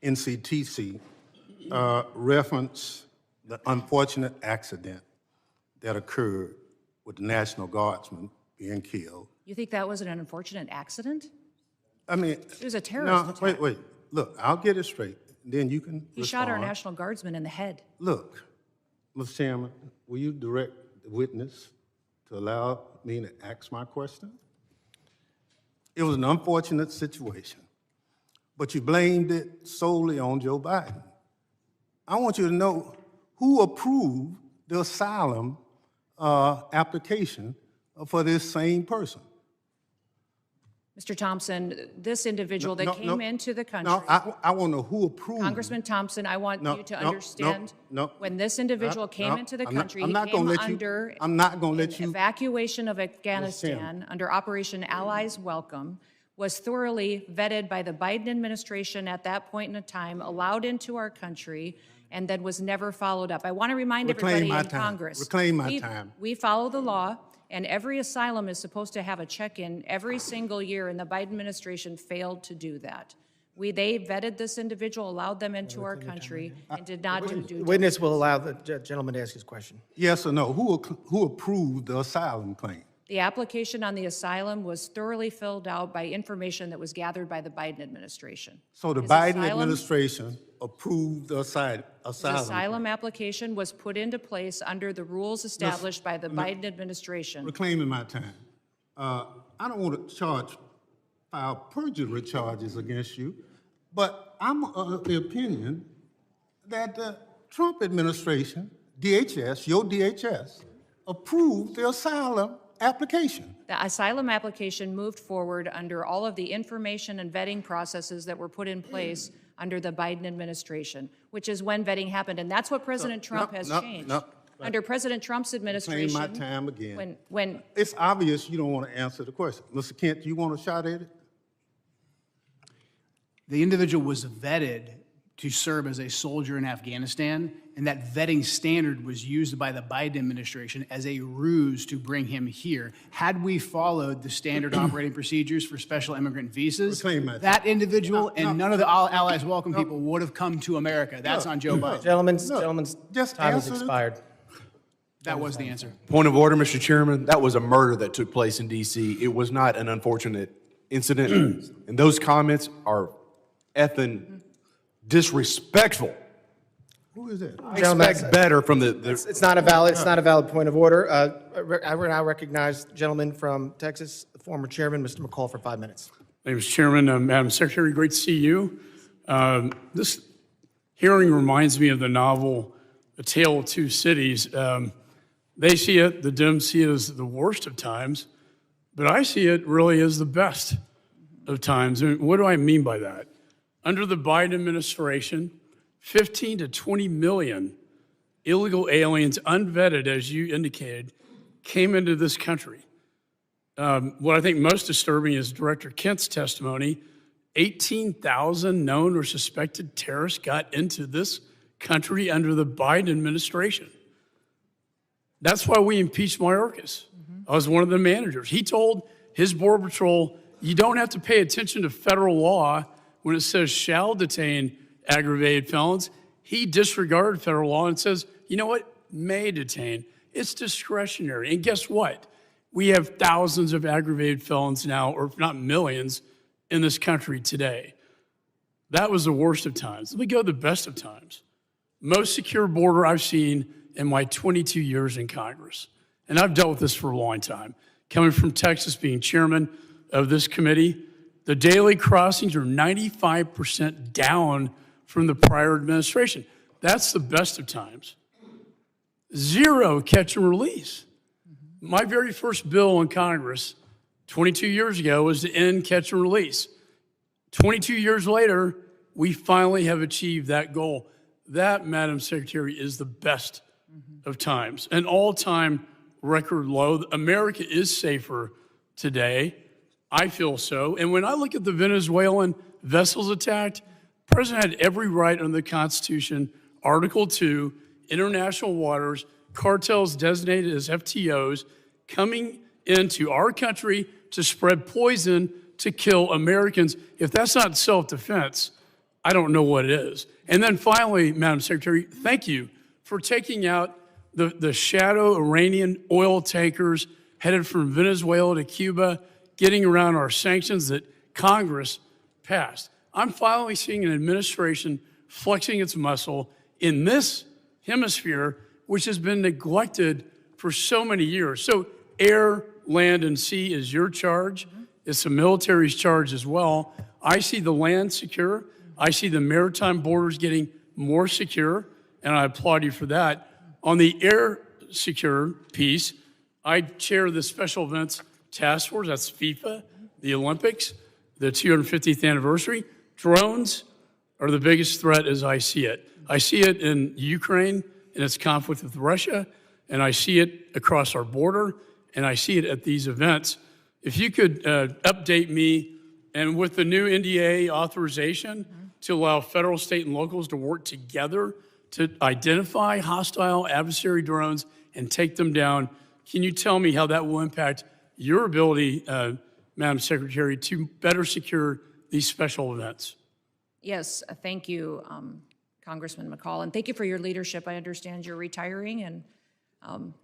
NCTC reference the unfortunate accident that occurred with the National Guardsman being killed. You think that was an unfortunate accident? I mean, It was a terrorist attack. wait. Look, I'll get it straight. Then you can He shot our respond. National Guardsman in the head. Look, Mr. Chairman, will you direct the witness to allow me to ask my question? It was an unfortunate situation, but you blamed it solely on Joe Biden. I want you to know who approved the asylum application for this same person. Mr. Thompson, this individual that came into the country. No, I want to know who approved. Congressman Thompson, I want you to understand. no. When this individual came into the country, he I'm not came gonna let you- under I'm not gonna let an you- evacuation of Afghanistan under Operation Allies Welcome, was thoroughly vetted by the Biden administration at that point in time, allowed into our country, and then was never followed up. I want to remind Reclaim everybody my in time. Congress. Reclaim my time. We follow the law, and every asylum is supposed to have a check-in every single year, and the Biden administration failed to do that. They vetted this individual, allowed them into our country, and did not do due The diligence. witness will allow the gentleman to ask his question. Yes or no? Who approved the asylum claim? The application on the asylum was thoroughly filled out by information that was gathered by the Biden administration. So the His Biden asylum- administration approved the asylum. His asylum application was put into place under the rules established by the Biden administration. Reclaiming my time. I don't want to file perjury charges against you, but I'm of the opinion that the Trump administration, DHS, your DHS, approved the asylum application. The asylum application moved forward under all of the information and vetting processes that were put in place under the Biden administration, which is when vetting happened, and that's what President Trump has changed. Under President Trump's Claim administration. my time again. When It's obvious you don't want to answer the question. Mr. Kent, you want a shot at it? The individual was vetted to serve as a soldier in Afghanistan, and that vetting standard was used by the Biden administration as a ruse to bring him here. Had we followed the standard operating procedures for special immigrant visas, Reclaim that. that individual and none of the allies welcome people would have come to America. That's on Joe Biden. Gentleman's just time has answer the- expired. That was the answer. Point of order, Mr. Chairman. That was a murder that took place in D.C. It was not an unfortunate incident. And those comments are effing disrespectful. Who is that? I expect better from the It's not a valid point of order. I will now recognize the gentleman from Texas, the former chairman, Mr. McCall, for 5 minutes. My name is Chairman. Madam Secretary, great to see you. This hearing reminds me of the novel A Tale of Two Cities. They see it, the Dems see it as the worst of times, but I see it really as the best of times. And what do I mean by that? Under the Biden administration, 15 to 20 million illegal aliens, unvetted, as you indicated, came into this country. What I think most disturbing is Director Kent's testimony. 18,000 known or suspected terrorists got into this country under the Biden administration. That's why we impeached Mayorkas. I was one of the managers. He told his Border Patrol, you don't have to pay attention to federal law when it says shall detain aggravated felons. He disregarded federal law and says, you know what, may detain. It's discretionary. And guess what? We have thousands of aggravated felons now, or if not millions, in this country today. That was the worst of times. Let me go to the best of times. Most secure border I've seen in my 22 years in Congress. And I've dealt with this for a long time. Coming from Texas, being chairman of this committee, the daily crossings are 95% down from the prior administration. That's the best of times. Zero catch and release. My very first bill in Congress 22 years ago was to end catch and release. 22 years later, we finally have achieved that goal. That, Madam Secretary, is the best of times. An all-time record low. America is safer today. I feel so. And when I look at the Venezuelan vessels attacked, the president had every right under the Constitution, Article 2, international waters, cartels designated as FTOs, coming into our country to spread poison to kill Americans. If that's not self-defense, I don't know what it is. And then finally, Madam Secretary, thank you for taking out the shadow Iranian oil tankers headed from Venezuela to Cuba, getting around our sanctions that Congress passed. I'm finally seeing an administration flexing its muscle in this hemisphere, which has been neglected for so many years. So air, land, and sea is your charge. It's the military's charge as well. I see the land secure. I see the maritime borders getting more secure, and I applaud you for that. On the air secure piece, I chair the Special Events Task Force. That's FIFA, the Olympics, the 250th anniversary. Drones are the biggest threat as I see it. I see it in Ukraine in its conflict with Russia, and I see it across our border, and I see it at these events. If you could update me, and with the new NDA authorization to allow federal, state, and locals to work together to identify hostile adversary drones and take them down, can you tell me how that will impact your ability, Madam Secretary, to better secure these special events? Yes, thank you, Congressman McCall, and thank you for your leadership. I understand you're retiring, and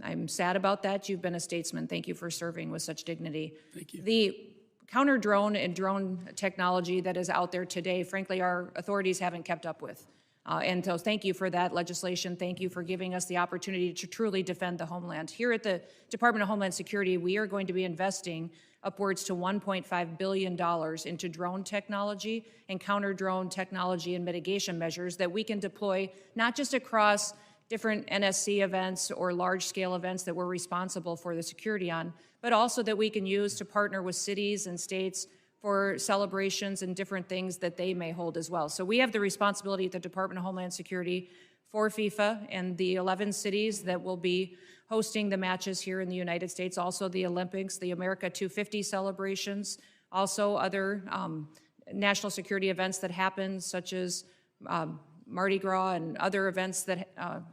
I'm sad about that. You've been a statesman. Thank you for serving with such dignity. Thank you. The counter-drone and drone technology that is out there today, frankly, our authorities haven't kept up with. And so thank you for that legislation. Thank you for giving us the opportunity to truly defend the homeland. Here at the Department of Homeland Security, we are going to be investing upwards to $1.5 billion into drone technology and counter-drone technology and mitigation measures that we can deploy not just across different NSC events or large-scale events that we're responsible for the security on, but also that we can use to partner with cities and states for celebrations and different things that they may hold as well. So we have the responsibility at the Department of Homeland Security for FIFA and the 11 cities that will be hosting the matches here in the United States, also the Olympics, the America 250 celebrations, also other national security events that happen, such as Mardi Gras and other events that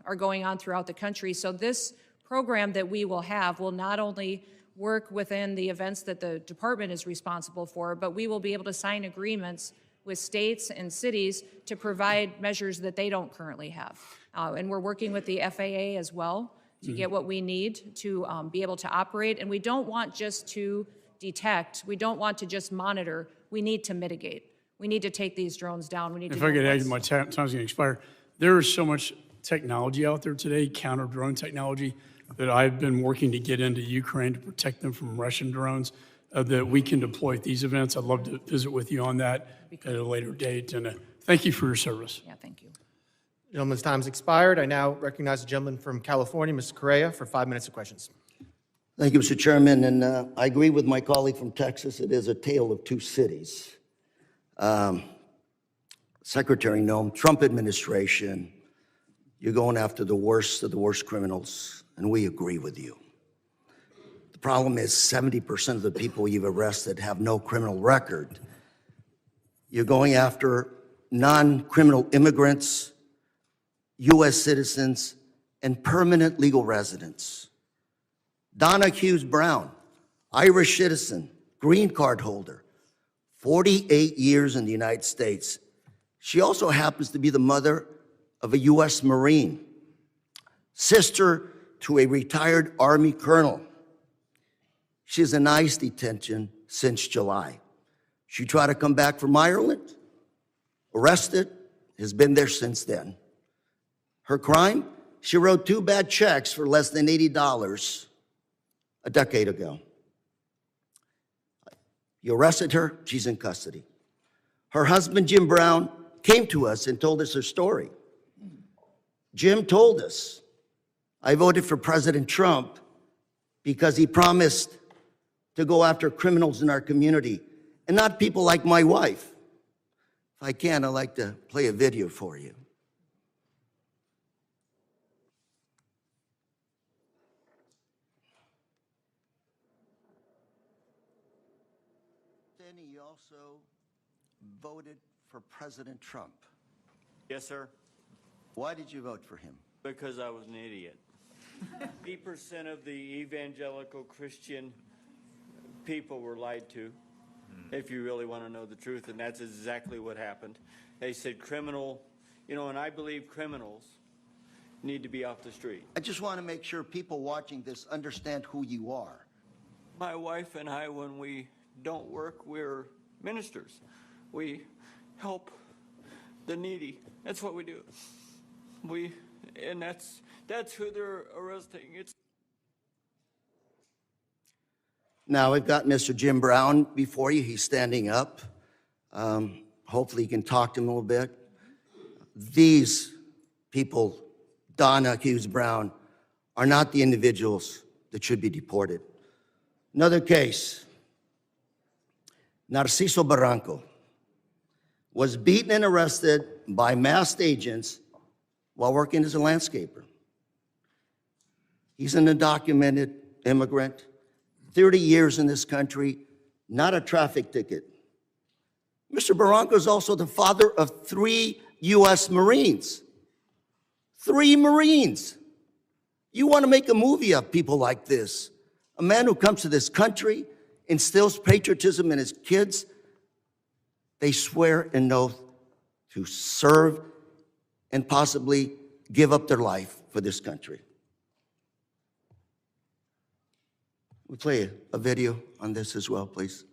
are going on throughout the country. So this program that we will have will not only work within the events that the department is responsible for, but we will be able to sign agreements with states and cities to provide measures that they don't currently have. And we're working with the FAA as well to get what we need to be able to operate. And we don't want just to detect, we don't want to just monitor, we need to mitigate. We need to take these drones down. We need to If I could know add, what's- my time's going to expire. There is so much technology out there today, counter-drone technology, that I've been working to get into Ukraine to protect them from Russian drones that we can deploy at these events. I'd love to visit with you on that at a later date. And thank you for your service. Yeah, thank you. Gentleman's time's expired. I now recognize the gentleman from California, Mr. Correa, for 5 minutes of questions. Thank you, Mr. Chairman, and I agree with my colleague from Texas. It is a tale of two cities. Secretary Noem, Trump administration, you're going after the worst of the worst criminals, and we agree with you. The problem is 70% of the people you've arrested have no criminal record. You're going after non-criminal immigrants, U.S. citizens, and permanent legal residents. Donna Hughes Brown, Irish citizen, green card holder, 48 years in the United States. She also happens to be the mother of a U.S. Marine, sister to a retired Army colonel. She's in ICE detention since July. She tried to come back from Ireland, arrested, has been there since then. Her crime? She wrote 2 bad checks for less than $80 a decade ago. You arrested her, she's in custody. Her husband, Jim Brown, came to us and told us her story. Jim told us, I voted for President Trump because he promised to go after criminals in our community and not people like my wife. If I can, I'd like to play a video for you. Then he also voted for President Trump. Yes, sir, Why did you vote for him? because I was an idiot. 80% of the evangelical Christian people were lied to, if you really want to know the truth, and that's exactly what happened. They said criminal, and I believe criminals need to be off the street. I just want to make sure people watching this understand who you are. My wife and I, when we don't work, we're ministers. We help the needy. That's what we do. And that's who they're arresting. It's Now, we've got Mr. Jim Brown before you. He's standing up. Hopefully you can talk to him a little bit. These people, Donna Hughes Brown, are not the individuals that should be deported. Another case, Narciso Barranco was beaten and arrested by masked agents while working as a landscaper. He's an undocumented immigrant, 30 years in this country, not a traffic ticket. Mr. Barranco is also the father of 3 U.S. Marines. 3 Marines. You want to make a movie of people like this. A man who comes to this country, instills patriotism in his kids. They swear an oath to serve and possibly give up their life for this country. We'll play a video on this as well, please.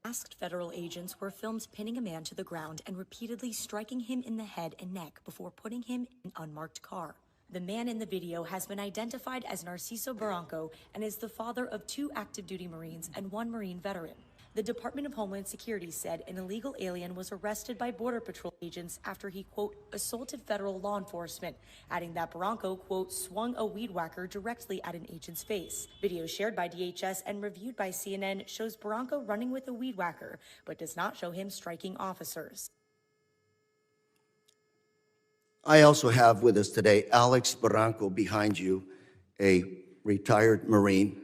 Masked federal agents were filmed pinning a man to the ground and repeatedly striking him in the head and neck before putting him in an unmarked car. The man in the video has been identified as Narciso Barranco and is the father of 2 active duty Marines and 1 Marine veteran. The Department of Homeland Security said an illegal alien was arrested by Border Patrol agents after he, quote, assaulted federal law enforcement, adding that Bronco, quote, swung a weed whacker directly at an agent's face. Video shared by DHS and reviewed by CNN shows Bronco running with a weed whacker, but does not show him striking officers. I also have with us today Alex Barranco behind you, a retired Marine.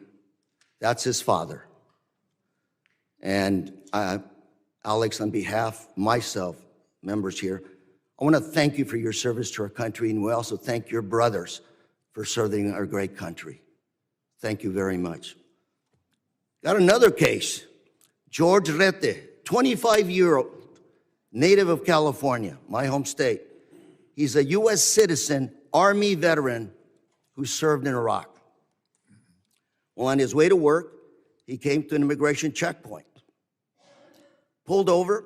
That's his father. And Alex, on behalf of myself, members here, I want to thank you for your service to our country, and we also thank your brothers for serving our great country. Thank you very much. Got another case. George Rete, 25-year-old, native of California, my home state. He's a U.S. citizen, Army veteran who served in Iraq. Well, on his way to work, he came to an immigration checkpoint. Pulled over.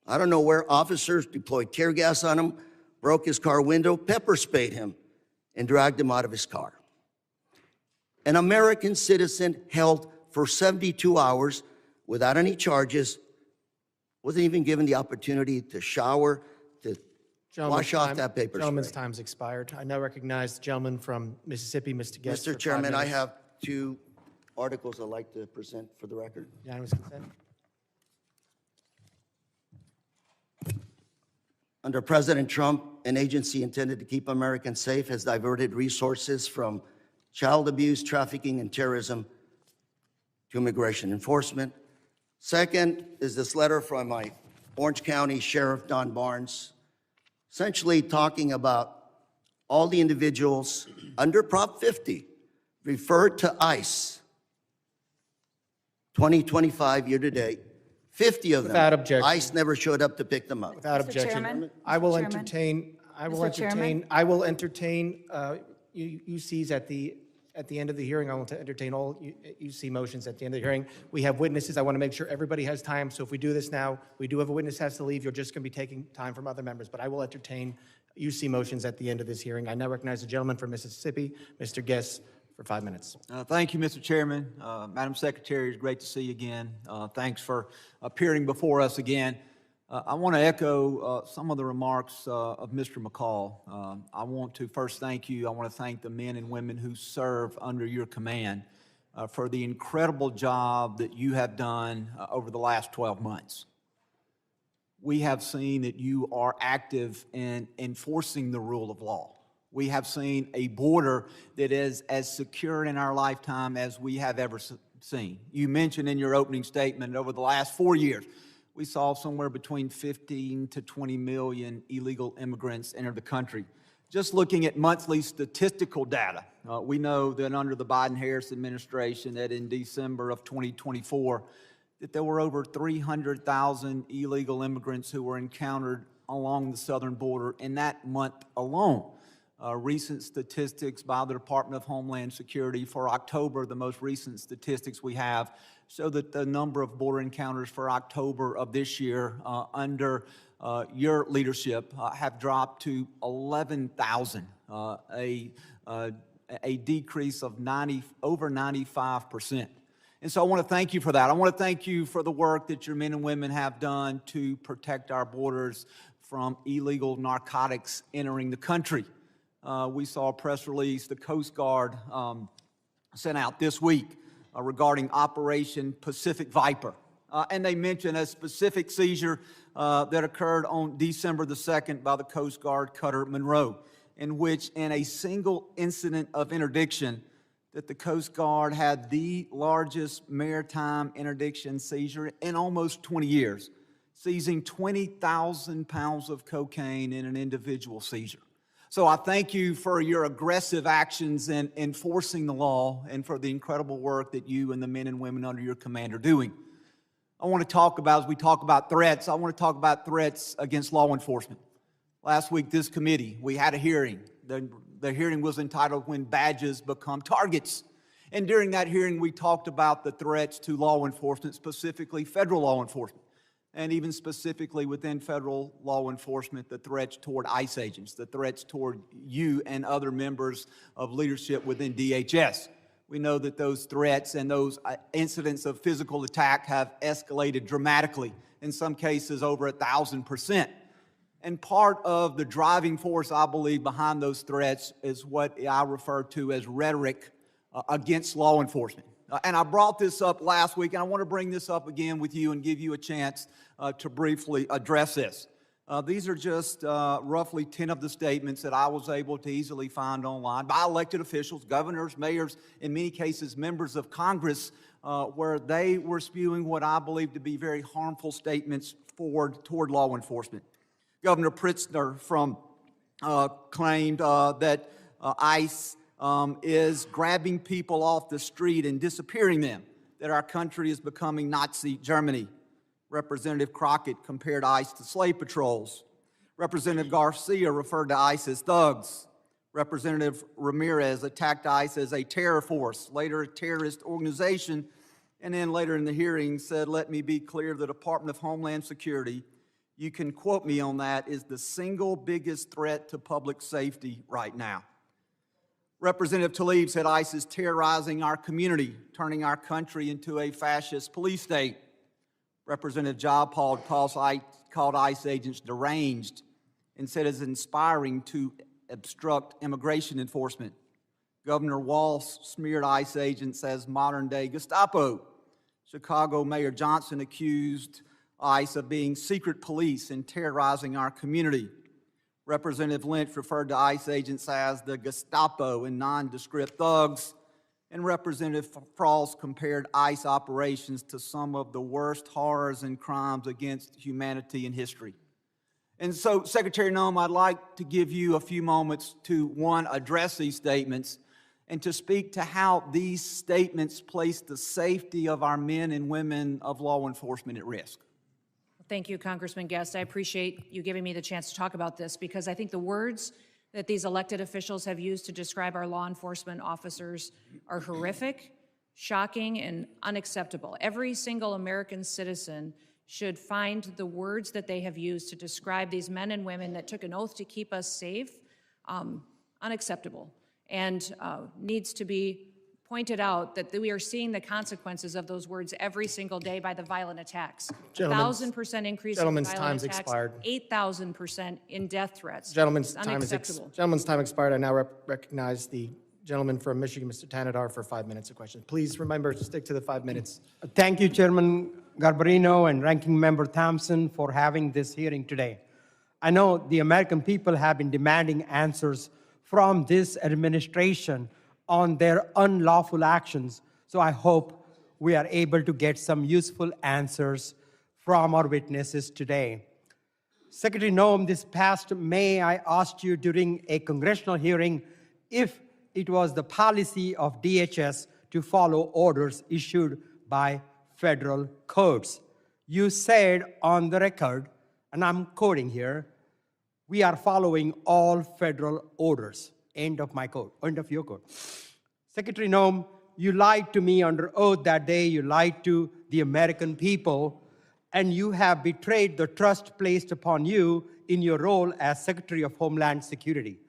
I don't know where officers deployed tear gas on him, broke his car window, pepper sprayed him, and dragged him out of his car. An American citizen held for 72 hours without any charges, wasn't even given the opportunity to shower, to wash off that paper Gentleman's spray. time's expired. I now recognize the gentleman from Mississippi, Mr. Guest. Mr. Chairman, I have two articles I'd like to present for the record. Unanimous consent. Under President Trump, an agency intended to keep Americans safe has diverted resources from child abuse, trafficking, and terrorism to immigration enforcement. Second is this letter from my Orange County Sheriff, Don Barnes, essentially talking about all the individuals under Prop 50 referred to ICE 2025 year to date. 50 of them. Without objection. ICE never showed up to pick them up. Without Mr. objection. Chairman? I will Mr. Chairman? entertain, Chairman? I will entertain UCs at the end of the hearing. I want to entertain all UC motions at the end of the hearing. We have witnesses. I want to make sure everybody has time. So if we do this now, we do have a witness has to leave. You're just going to be taking time from other members. But I will entertain UC motions at the end of this hearing. I now recognize the gentleman from Mississippi, Mr. Guest, for 5 minutes. Thank you, Mr. Chairman. Madam Secretary, it's great to see you again. Thanks for appearing before us again. I want to echo some of the remarks of Mr. McCall. I want to first thank you. I want to thank the men and women who serve under your command for the incredible job that you have done over the last 12 months. We have seen that you are active in enforcing the rule of law. We have seen a border that is as secure in our lifetime as we have ever seen. You mentioned in your opening statement over the last 4 years, we saw somewhere between 15 to 20 million illegal immigrants enter the country. Just looking at monthly statistical data, we know that under the Biden-Harris administration that in December of 2024, that there were over 300,000 illegal immigrants who were encountered along the southern border in that month alone. Recent statistics by the Department of Homeland Security for October, the most recent statistics we have, show that the number of border encounters for October of this year under your leadership have dropped to 11,000, a decrease of over 95%. And so I want to thank you for that. I want to thank you for the work that your men and women have done to protect our borders from illegal narcotics entering the country. We saw a press release the Coast Guard sent out this week regarding Operation Pacific Viper. And they mentioned a specific seizure that occurred on December the 2nd by the Coast Guard cutter Monroe, in which in a single incident of interdiction that the Coast Guard had the largest maritime interdiction seizure in almost 20 years, seizing 20,000 pounds of cocaine in an individual seizure. So I thank you for your aggressive actions in enforcing the law and for the incredible work that you and the men and women under your command are doing. I want to talk about, as we talk about threats, I want to talk about threats against law enforcement. Last week, this committee, we had a hearing. The hearing was entitled When Badges Become Targets. And during that hearing, we talked about the threats to law enforcement, specifically federal law enforcement. And even specifically within federal law enforcement, the threats toward ICE agents, the threats toward you and other members of leadership within DHS. We know that those threats and those incidents of physical attack have escalated dramatically, in some cases over 1,000%. And part of the driving force, I believe, behind those threats is what I refer to as rhetoric against law enforcement. And I brought this up last week, and I want to bring this up again with you and give you a chance to briefly address this. These are just roughly 10 of the statements that I was able to easily find online by elected officials, governors, mayors, in many cases members of Congress, where they were spewing what I believe to be very harmful statements toward law enforcement. Governor Pritzker claimed that ICE is grabbing people off the street and disappearing them, that our country is becoming Nazi Germany. Representative Crockett compared ICE to slave patrols. Representative Garcia referred to ICE as thugs. Representative Ramirez attacked ICE as a terror force, later a terrorist organization, and then later in the hearing said, let me be clear, the Department of Homeland Security, you can quote me on that, is the single biggest threat to public safety right now. Representative Tlaib said ICE is terrorizing our community, turning our country into a fascist police state. Representative Jayapal called ICE agents deranged and said it's inspiring to obstruct immigration enforcement. Governor Walz smeared ICE agents as modern-day Gestapo. Chicago Mayor Johnson accused ICE of being secret police and terrorizing our community. Representative Lynch referred to ICE agents as the Gestapo and nondescript thugs. And Representative Frost compared ICE operations to some of the worst horrors and crimes against humanity in history. And so, Secretary Noem, I'd like to give you a few moments to, one, address these statements, and to speak to how these statements place the safety of our men and women of law enforcement at risk. Thank you, Congressman Guest. I appreciate you giving me the chance to talk about this, because I think the words that these elected officials have used to describe our law enforcement officers are horrific, shocking, and unacceptable. Every single American citizen should find the words that they have used to describe these men and women that took an oath to keep us safe unacceptable, and needs to be pointed out that we are seeing the consequences of those words every single day by the violent attacks. 1,000% increase in violent time's attacks, expired. 8,000% in death threats. Gentleman's It's time is unacceptable. gentleman's time expired. I now recognize the gentleman from Michigan, Mr. Tanadar, for 5 minutes of questions. Please remember to stick to the 5 minutes. Thank you, Chairman Garbarino and Ranking Member Thompson, for having this hearing today. I know the American people have been demanding answers from this administration on their unlawful actions, so I hope we are able to get some useful answers from our witnesses today. Secretary Noem, this past May, I asked you during a congressional hearing if it was the policy of DHS to follow orders issued by federal courts. You said on the record, and I'm quoting here, we are following all federal orders. End of my quote, end of your quote. Secretary Noem, you lied to me under oath that day. You lied to the American people, and you have betrayed the trust placed upon you in your role as Secretary of Homeland Security.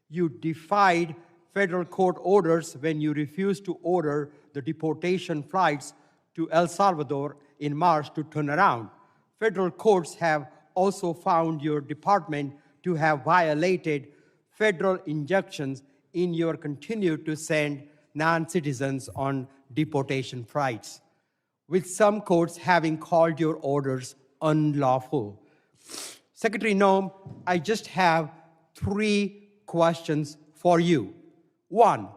You defied federal court orders when you refused to order the deportation flights to El Salvador in March to turn around. Federal courts have also found your department to have violated federal injunctions in your continue to send non-citizens on deportation flights, with some courts having called your orders unlawful. Secretary Noem, I just have 3 questions for you. 1,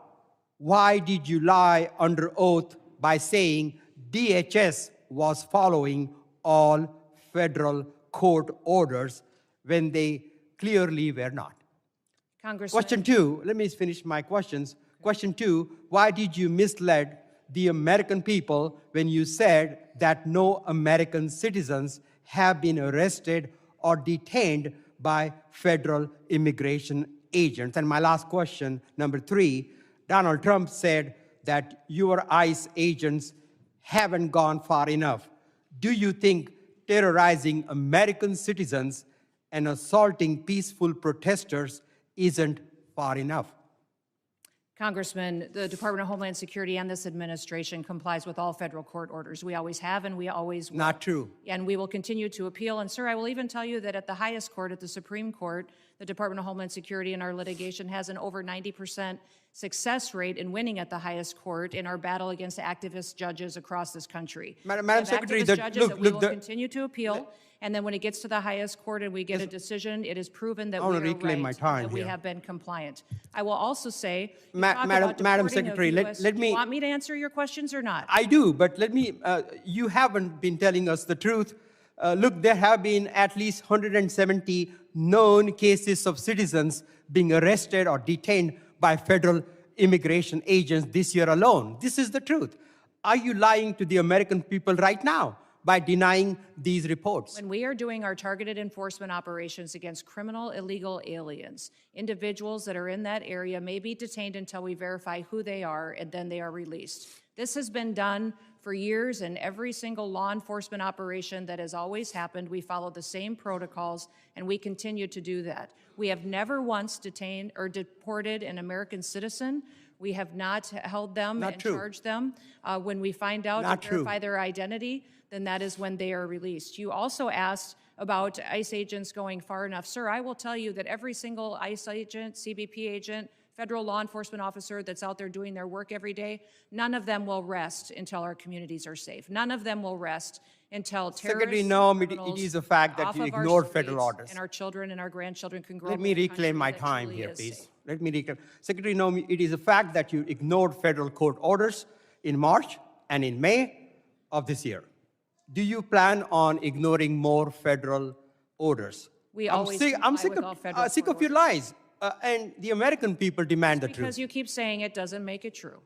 why did you lie under oath by saying DHS was following all federal court orders when they clearly were not? Congressman. Question 2, let me finish my questions. Question 2, why did you mislead the American people when you said that no American citizens have been arrested or detained by federal immigration agents? And my last question, number 3, Donald Trump said that your ICE agents haven't gone far enough. Do you think terrorizing American citizens and assaulting peaceful protesters isn't far enough? Congressman, the Department of Homeland Security and this administration complies with all federal court orders. We always have and we always will. Not true. And we will continue to appeal. And sir, I will even tell you that at the highest court, at the Supreme Court, the Department of Homeland Security in our litigation has an over 90% success rate in winning at the highest court in our battle against activist judges across this country. Madam We have Secretary, activist judges that we will the- continue to appeal. And then when it gets to the highest court and we get a decision, it is proven that I we wanna are reclaim my right, time that we here. have been compliant. I will also say, you Ma- talk Madam- about Madam deporting of Secretary, let do me- you want me to answer your questions or not? I do, but let me, you haven't been telling us the truth. Look, there have been at least 170 known cases of citizens being arrested or detained by federal immigration agents this year alone. This is the truth. Are you lying to the American people right now by denying these reports? When we are doing our targeted enforcement operations against criminal illegal aliens, individuals that are in that area may be detained until we verify who they are, and then they are released. This has been done for years, and every single law enforcement operation that has always happened, we follow the same protocols, and we continue to do that. We have never once detained or deported an American citizen. We have not held them Not and true. charged them. When we find out Not and true. verify their identity, then that is when they are released. You also asked about ICE agents going far enough. Sir, I will tell you that every single ICE agent, CBP agent, federal law enforcement officer that's out there doing their work every day, none of them will rest until our communities are safe. None of them will rest until Secretary terrorists Noem, and it criminals is a fact that off you of our ignored federal streets orders. and our children and our grandchildren can grow Let up me in a reclaim country my that time truly here, is please. safe. Let me reclaim. Secretary Noem, it is a fact that you ignored federal court orders in March and in May of this year. Do you plan on ignoring more federal orders? We I'm always sick, I'm comply sick with all of, federal sick court of your lies. And the American people demand the Because truth. you keep saying it doesn't make it true.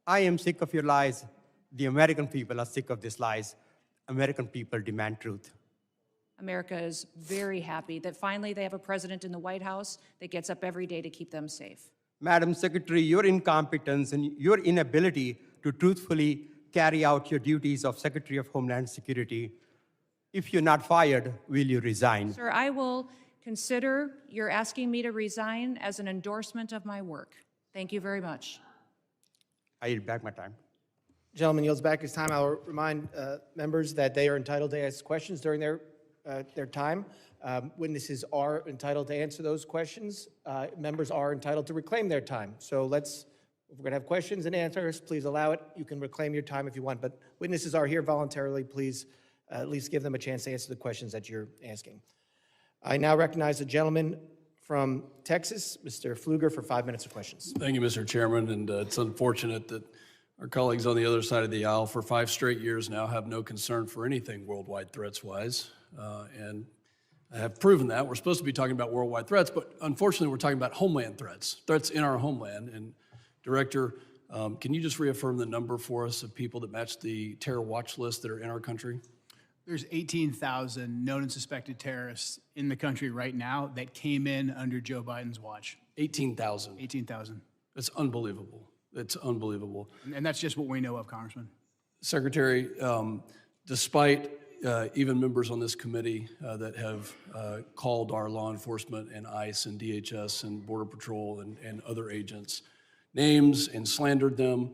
I am sick of your lies. The American people are sick of these lies. American people demand truth. America is very happy that finally they have a president in the White House that gets up every day to keep them safe. Madam Secretary, your incompetence and your inability to truthfully carry out your duties of Secretary of Homeland Security, if you're not fired, will you resign? Sir, I will consider your asking me to resign as an endorsement of my work. Thank you very much. I yield back my time. Gentleman yields back his time. I'll remind members that they are entitled to ask questions during their time. Witnesses are entitled to answer those questions. Members are entitled to reclaim their time. So if we're going to have questions and answers, please allow it. You can reclaim your time if you want, but witnesses are here voluntarily. Please at least give them a chance to answer the questions that you're asking. I now recognize the gentleman from Texas, Mr. Pfluger, for 5 minutes of questions. Thank you, Mr. Chairman, and it's unfortunate that our colleagues on the other side of the aisle for 5 straight years now have no concern for anything worldwide threats-wise, and I have proven that. We're supposed to be talking about worldwide threats, but unfortunately we're talking about homeland threats in our homeland. And Director, can you just reaffirm the number for us of people that match the terror watch list that are in our country? There's 18,000 known and suspected terrorists in the country right now that came in under Joe Biden's watch. 18,000. 18,000. That's unbelievable. It's unbelievable. And that's just what we know of, Congressman. Secretary, despite even members on this committee that have called our law enforcement and ICE and DHS and Border Patrol and other agents names and slandered them,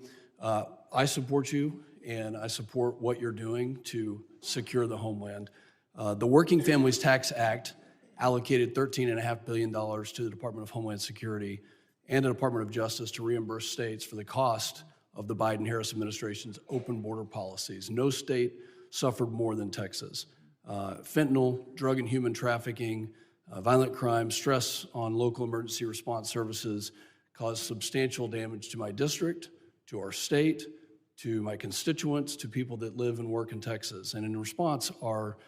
I support you and I support what you're doing to secure the homeland. The Working Families Tax Act allocated $13.5 billion to the Department of Homeland Security and the Department of Justice to reimburse states for the cost of the Biden-Harris administration's open border policies. No state suffered more than Texas. Fentanyl, drug and human trafficking, violent crime, stress on local emergency response services caused substantial damage to my district, to our state, to my constituents, to people that live and work in Texas. And in response, our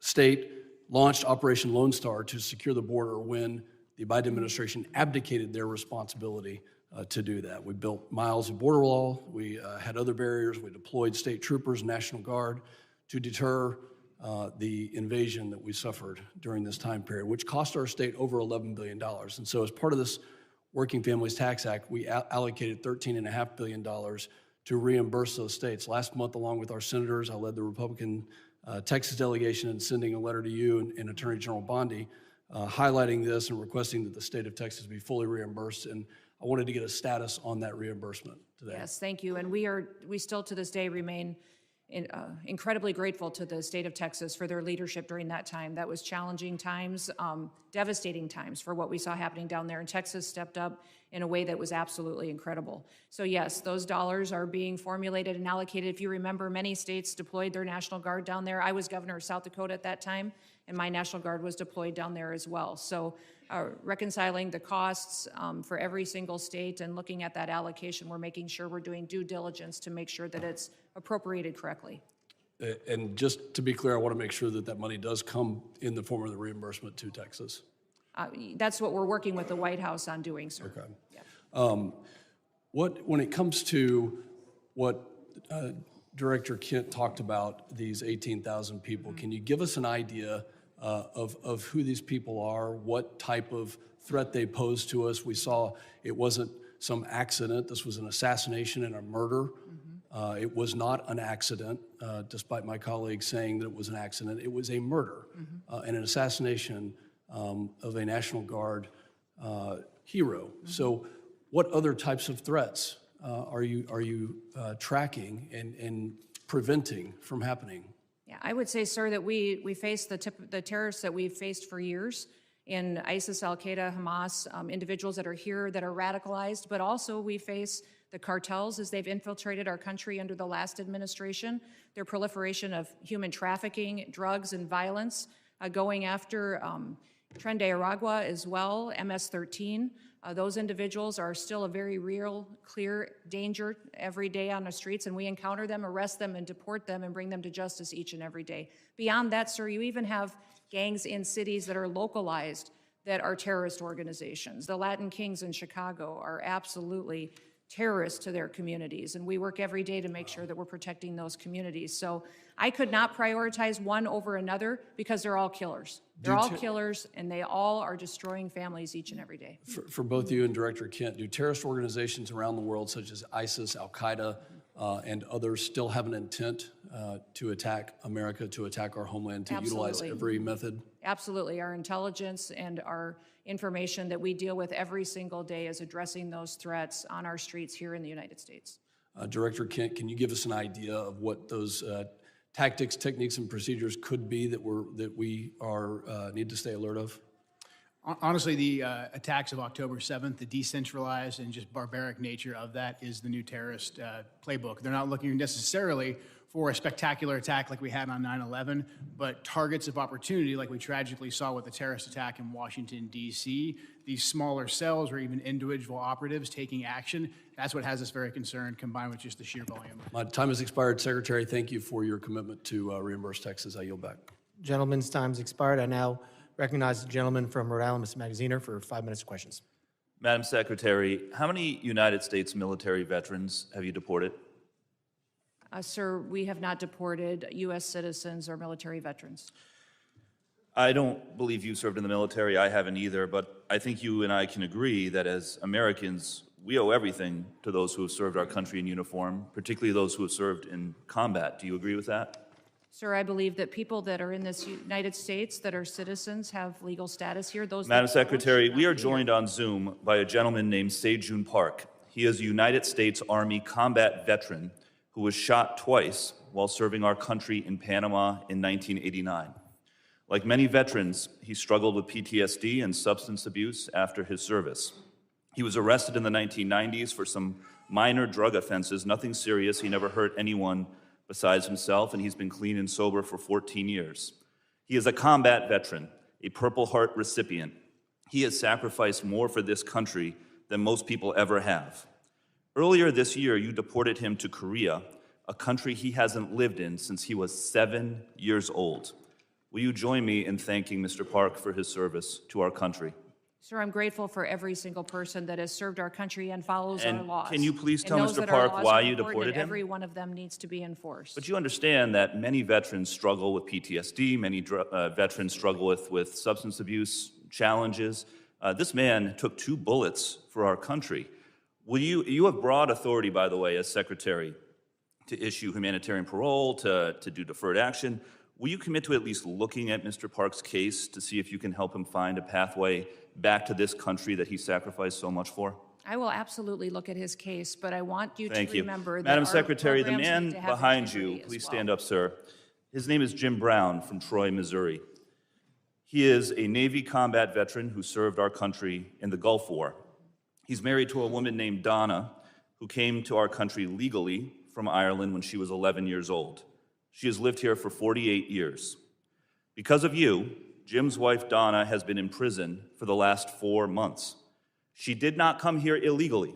state launched Operation Lone Star to secure the border when the Biden administration abdicated their responsibility to do that. We built miles of border wall, we had other barriers, we deployed state troopers, National Guard to deter the invasion that we suffered during this time period, which cost our state over $11 billion. And so as part of this Working Families Tax Act, we allocated $13.5 billion to reimburse those states. Last month, along with our senators, I led the Republican Texas delegation in sending a letter to you and Attorney General Bondi highlighting this and requesting that the state of Texas be fully reimbursed. And I wanted to get a status on that reimbursement today. Yes, thank you. And we still to this day remain incredibly grateful to the state of Texas for their leadership during that time. That was challenging times, devastating times for what we saw happening down there. And Texas stepped up in a way that was absolutely incredible. So yes, those dollars are being formulated and allocated. If you remember, many states deployed their National Guard down there. I was governor of South Dakota at that time, and my National Guard was deployed down there as well. So reconciling the costs for every single state and looking at that allocation, we're making sure we're doing due diligence to make sure that it's appropriated correctly. And just to be clear, I want to make sure that that money does come in the form of the reimbursement to Texas. That's what we're working with the White House on doing, sir. Okay. Yeah. When it comes to what Director Kent talked about, these 18,000 people, can you give us an idea of who these people are, what type of threat they pose to us? We saw it wasn't some accident. This was an assassination and a murder. It was not an accident, despite my colleagues saying that it was an accident. It was a murder and an assassination of a National Guard hero. So what other types of threats are you tracking and preventing from happening? Yeah, I would say, sir, that we face the terrorists that we've faced for years in ISIS, Al-Qaeda, Hamas, individuals that are here that are radicalized, but also we face the cartels as they've infiltrated our country under the last administration, their proliferation of human trafficking, drugs, and violence, going after Tren de Aragua as well, MS-13. Those individuals are still a very real, clear danger every day on the streets, and we encounter them, arrest them, and deport them and bring them to justice each and every day. Beyond that, sir, you even have gangs in cities that are localized that are terrorist organizations. The Latin Kings in Chicago are absolutely terrorists to their communities, and we work every day to make sure that we're protecting those communities. So I could not prioritize one over another because they're all killers. They're all killers, and they all are destroying families each and every day. For both you and Director Kent, do terrorist organizations around the world, such as ISIS, Al-Qaeda, and others, still have an intent to attack America, to attack our homeland, to utilize every method? Absolutely. Our intelligence and our information that we deal with every single day is addressing those threats on our streets here in the United States. Director Kent, can you give us an idea of what those tactics, techniques, and procedures could be that we need to stay alert of? Honestly, the attacks of October 7th, the decentralized and just barbaric nature of that is the new terrorist playbook. They're not looking necessarily for a spectacular attack like we had on 9/11, but targets of opportunity like we tragically saw with the terrorist attack in Washington, D.C., these smaller cells or even individual operatives taking action. That's what has us very concerned, combined with just the sheer volume. My time has expired. Secretary, thank you for your commitment to reimburse Texas. I yield back. Gentleman's time's expired. I now recognize the gentleman from Rhode Island, Mr. Magaziner, for 5 minutes of questions. Madam Secretary, how many United States military veterans have you deported? Sir, we have not deported U.S. citizens or military veterans. I don't believe you served in the military. I haven't either, but I think you and I can agree that as Americans, we owe everything to those who have served our country in uniform, particularly those who have served in combat. Do you agree with that? Sir, I believe that people that are in this United States that are citizens have legal status here. Madam Secretary, we are joined on Zoom by a gentleman named Se-Jun Park. He is a United States Army combat veteran who was shot twice while serving our country in Panama in 1989. Like many veterans, he struggled with PTSD and substance abuse after his service. He was arrested in the 1990s for some minor drug offenses, nothing serious. He never hurt anyone besides himself, and he's been clean and sober for 14 years. He is a combat veteran, a Purple Heart recipient. He has sacrificed more for this country than most people ever have. Earlier this year, you deported him to Korea, a country he hasn't lived in since he was 7 years old. Will you join me in thanking Mr. Park for his service to our country? Sir, I'm grateful for every single person that has served our country and follows our laws. Can you please tell And knows Mr. that our Park laws why are you important deported and him? every one of them needs to be enforced. But you understand that many veterans struggle with PTSD, many veterans struggle with substance abuse challenges. This man took 2 bullets for our country. You have broad authority, by the way, as Secretary, to issue humanitarian parole, to do deferred action. Will you commit to at least looking at Mr. Park's case to see if you can help him find a pathway back to this country that he sacrificed so much for? I will absolutely look at his case, but I want you Thank to you. remember that Madam our Secretary, the programs man need to have behind integrity you, as please well. stand up, sir. His name is Jim Brown from Troy, Missouri. He is a Navy combat veteran who served our country in the Gulf War. He's married to a woman named Donna, who came to our country legally from Ireland when she was 11 years old. She has lived here for 48 years. Because of you, Jim's wife Donna has been in prison for the last 4 months. She did not come here illegally,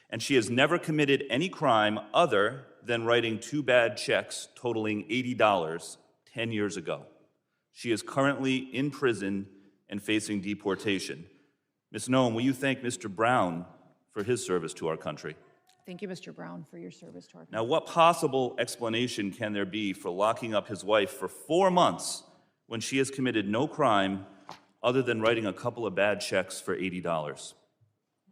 and she has never committed any crime other than writing 2 bad checks totaling $80 10 years ago. She is currently in prison and facing deportation. Ms. Noem, will you thank Mr. Brown for his service to our country? Thank you, Mr. Brown, for your service to our country. Now, what possible explanation can there be for locking up his wife for 4 months when she has committed no crime other than writing a couple of bad checks for $80?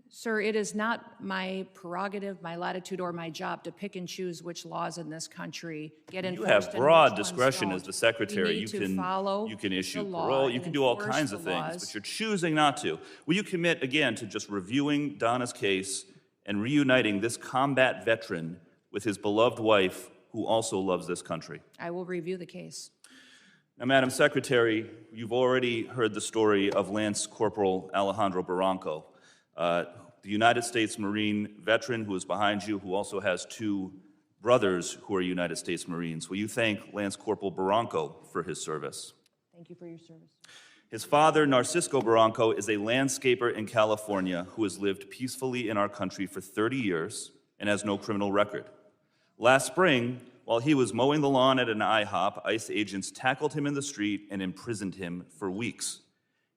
Sir, it is not my prerogative, my latitude, or my job to pick and choose which laws in this country get enforced. You have and broad which ones discretion don't. as the secretary. We need to follow You can issue the law parole, you and can do all enforce kinds of the things, laws. but you're choosing not to. Will you commit again to just reviewing Donna's case and reuniting this combat veteran with his beloved wife, who also loves this country? I will review the case. Now, Madam Secretary, you've already heard the story of Lance Corporal Alejandro Barranco, the United States Marine veteran who is behind you, who also has 2 brothers who are United States Marines. Will you thank Lance Corporal Barranco for his service? Thank you for your service. His father, Narcisco Barranco, is a landscaper in California who has lived peacefully in our country for 30 years and has no criminal record. Last spring, while he was mowing the lawn at an IHOP, ICE agents tackled him in the street and imprisoned him for weeks.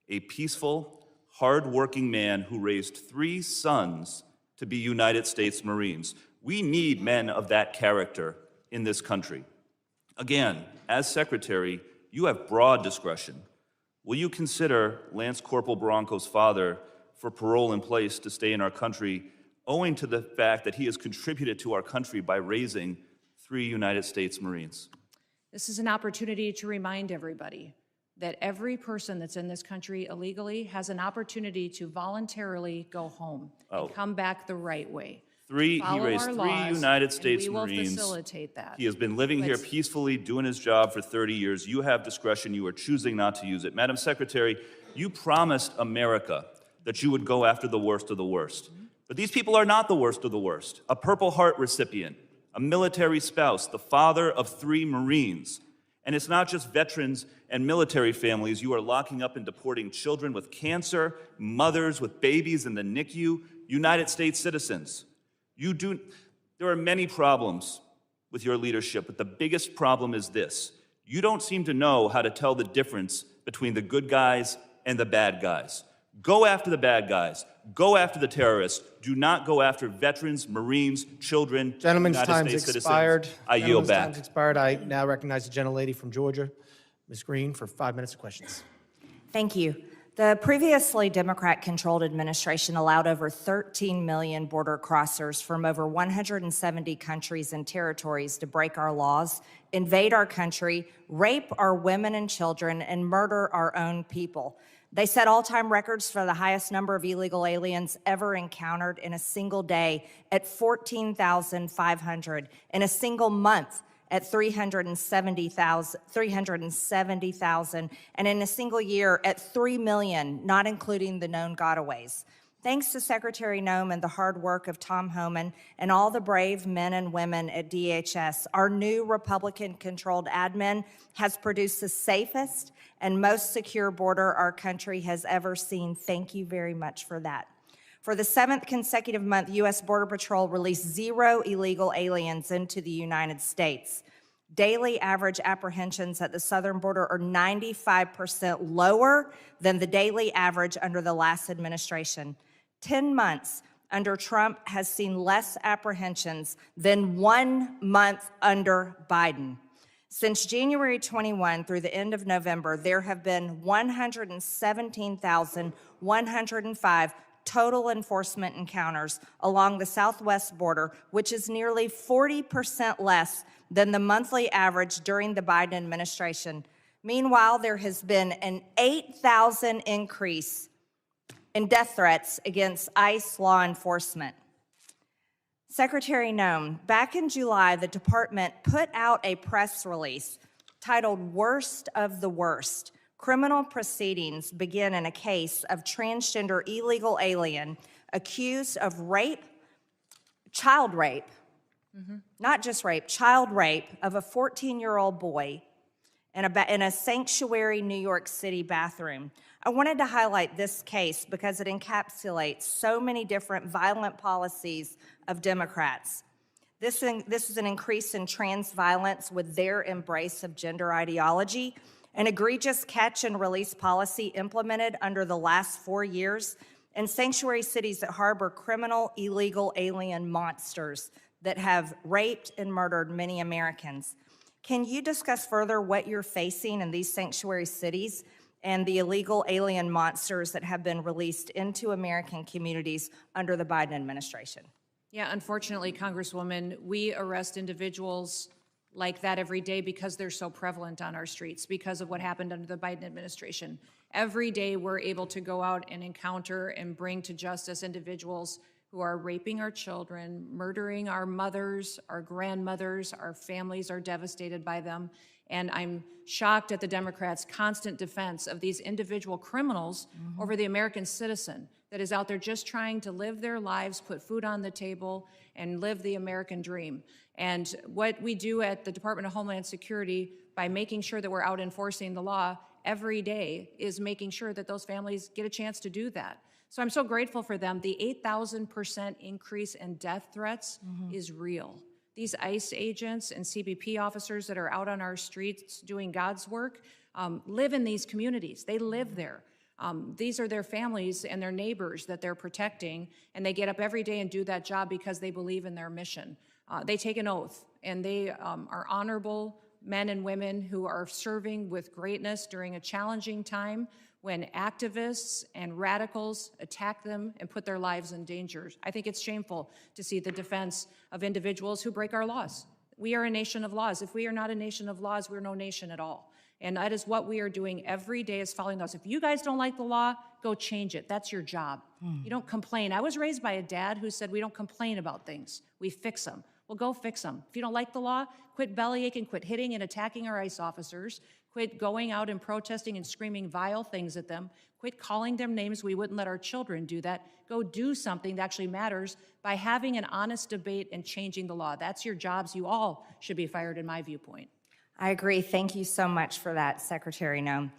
A peaceful, hard-working man who raised 3 sons to be United States Marines. We need men of that character in this country. Again, as Secretary, you have broad discretion. Will you consider Lance Corporal Barranco's father for parole in place to stay in our country, owing to the fact that he has contributed to our country by raising 3 United States Marines? This is an opportunity to remind everybody that every person that's in this country illegally has an opportunity to voluntarily go home and come back the right way. He Follow raised our 3 laws, United States and we will Marines. facilitate that. He has been living here peacefully, doing his job for 30 years. You have discretion. You are choosing not to use it. Madam Secretary, you promised America that you would go after the worst of the worst. But these people are not the worst of the worst. A Purple Heart recipient, a military spouse, the father of 3 Marines. And it's not just veterans and military families. You are locking up and deporting children with cancer, mothers with babies in the NICU, United States citizens. There are many problems with your leadership, but the biggest problem is this. You don't seem to know how to tell the difference between the good guys and the bad guys. Go after the bad guys. Go after the terrorists. Do not go after veterans, Marines, children, Gentleman's United time's States expired. citizens. I yield Gentleman's back. time's expired. I now recognize the gentlelady from Georgia, Ms. Green, for 5 minutes of questions. Thank you. The previously Democrat-controlled administration allowed over 13 million border crossers from over 170 countries and territories to break our laws, invade our country, rape our women and children, and murder our own people. They set all-time records for the highest number of illegal aliens ever encountered in a single day at 14,500, in a single month at 370,000, and in a single year at 3 million, not including the known gotaways. Thanks to Secretary Noem and the hard work of Tom Homan and all the brave men and women at DHS, our new Republican-controlled admin has produced the safest and most secure border our country has ever seen. Thank you very much for that. For the 7th consecutive month, U.S. Border Patrol released 0 illegal aliens into the United States. Daily average apprehensions at the southern border are 95% lower than the daily average under the last administration. 10 months under Trump has seen less apprehensions than 1 month under Biden. Since January 21 through the end of November, there have been 117,105 total enforcement encounters along the southwest border, which is nearly 40% less than the monthly average during the Biden administration. Meanwhile, there has been an 8,000 increase and death threats against ICE law enforcement. Secretary Noem, back in July, the department put out a press release titled Worst of the Worst. Criminal proceedings begin in a case of transgender illegal alien accused of rape, child rape, not just rape, child rape of a 14-year-old boy in a sanctuary New York City bathroom. I wanted to highlight this case because it encapsulates so many different violent policies of Democrats. This is an increase in trans violence with their embrace of gender ideology, an egregious catch and release policy implemented under the last 4 years, and sanctuary cities that harbor criminal, illegal alien monsters that have raped and murdered many Americans. Can you discuss further what you're facing in these sanctuary cities and the illegal alien monsters that have been released into American communities under the Biden administration? Yeah, unfortunately, Congresswoman, we arrest individuals like that every day because they're so prevalent on our streets, because of what happened under the Biden administration. Every day we're able to go out and encounter and bring to justice individuals who are raping our children, murdering our mothers, our grandmothers, our families are devastated by them. And I'm shocked at the Democrats' constant defense of these individual criminals over the American citizen that is out there just trying to live their lives, put food on the table, and live the American dream. And what we do at the Department of Homeland Security by making sure that we're out enforcing the law every day is making sure that those families get a chance to do that. So I'm so grateful for them. The 8,000% increase in death threats is real. These ICE agents and CBP officers that are out on our streets doing God's work live in these communities. They live there. These are their families and their neighbors that they're protecting, and they get up every day and do that job because they believe in their mission. They take an oath, and they are honorable men and women who are serving with greatness during a challenging time when activists and radicals attack them and put their lives in danger. I think it's shameful to see the defense of individuals who break our laws. We are a nation of laws. If we are not a nation of laws, we're no nation at all. And that is what we are doing every day, is following those. If you guys don't like the law, go change it. That's your job. You don't complain. I was raised by a dad who said we don't complain about things. We fix them. Well, go fix them. If you don't like the law, quit bellyaching, quit hitting and attacking our ICE officers, quit going out and protesting and screaming vile things at them, quit calling them names. We wouldn't let our children do that. Go do something that actually matters by having an honest debate and changing the law. That's your jobs. You all should be fired, in my viewpoint. I agree. Thank you so much for that, Secretary Noem.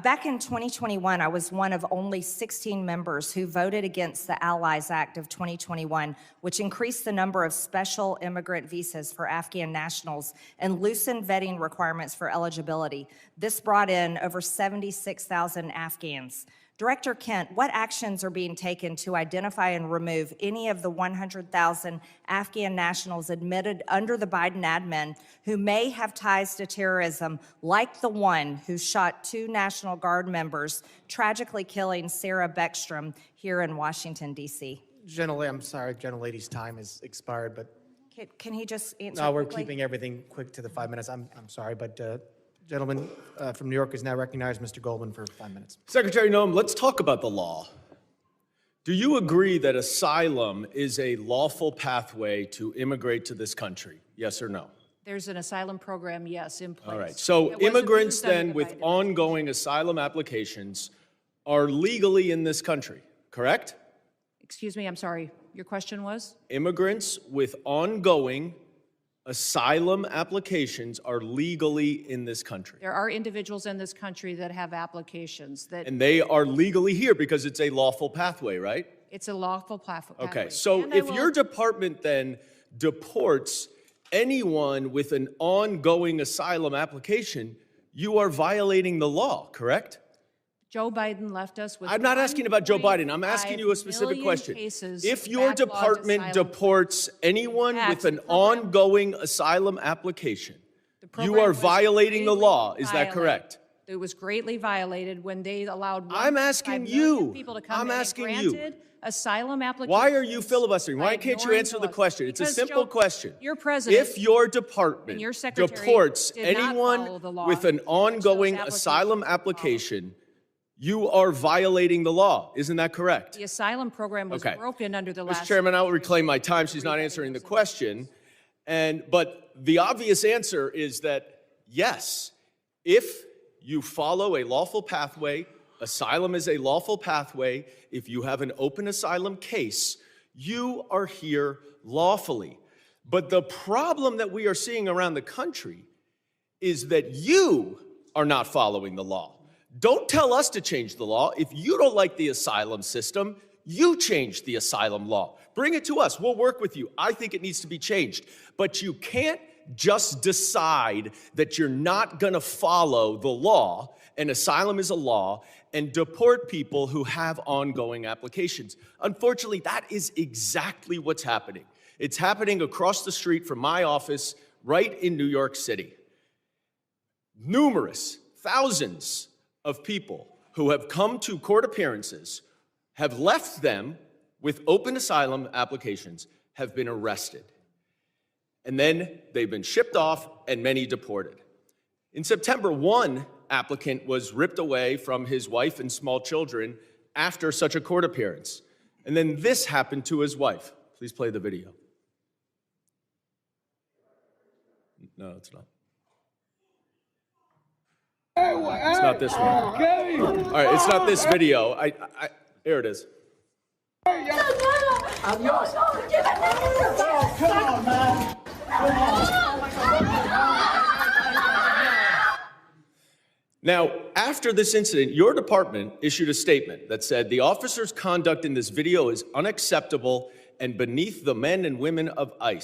Back in 2021, I was one of only 16 members who voted against the Allies Act of 2021, which increased the number of special immigrant visas for Afghan nationals and loosened vetting requirements for eligibility. This brought in over 76,000 Afghans. Director Kent, what actions are being taken to identify and remove any of the 100,000 Afghan nationals admitted under the Biden admin who may have ties to terrorism, like the one who shot 2 National Guard members, tragically killing Sarah Beckstrom here in Washington, D.C.? I'm sorry, gentlelady's time has expired, but Can he just answer no, we're quickly? keeping everything quick to the 5 minutes. I'm sorry, but gentleman from New York is now recognized, Mr. Goldman, for 5 minutes. Secretary Noem, let's talk about the law. Do you agree that asylum is a lawful pathway to immigrate to this country? Yes or no? There's an asylum program, yes, in place. All right. So It wasn't immigrants used under then the with Biden ongoing asylum applications are legally in this country, correct? Excuse me, I'm sorry. Your question was? Immigrants with ongoing asylum applications are legally in this country. There are individuals in this country that have applications that And they are legally here because it's a lawful pathway, right? it's a lawful pathway. Okay, so And I if will- your department then deports anyone with an ongoing asylum application, you are violating the law, correct? Joe Biden left us with I'm not asking about Joe Biden. I'm 1.5 asking you a specific million question. cases If your backlogged department asylum. deports anyone In fact, with an the program- ongoing asylum application, you program are was violating the greatly law. Is that violated. correct? It was greatly violated when they allowed I'm 1.5 asking million you. people to come I'm in and asking you. granted asylum applications. Why are you filibustering? Why by can't you ignoring answer the the laws. question? It's a Because, simple Joe, question. Your president If your department and your secretary deports did not anyone follow the law, with an which those ongoing applications asylum were followed. application, you are violating the law. Isn't that correct? The asylum program was Okay. broken under the last. Mr. Chairman, I will reclaim my time. She's not answering the question. But the obvious answer is that, yes, if you follow a lawful pathway, asylum is a lawful pathway, if you have an open asylum case, you are here lawfully. But the problem that we are seeing around the country is that you are not following the law. Don't tell us to change the law. If you don't like the asylum system, you change the asylum law. Bring it to us. We'll work with you. I think it needs to be changed. But you can't just decide that you're not going to follow the law, and asylum is a law, and deport people who have ongoing applications. Unfortunately, that is exactly what's happening. It's happening across the street from my office right in New York City. Numerous, thousands of people who have come to court appearances, have left them with open asylum applications, have been arrested. And then they've been shipped off and many deported. In September, one applicant was ripped away from his wife and small children after such a court appearance. And then this happened to his wife. Please play the video. No, it's not. It's not this one. All right, it's not this video. Here it is. I'm yours. Come on, man. Now, after this incident, your department issued a statement that said the officer's conduct in this video is unacceptable and beneath the men and women of ICE.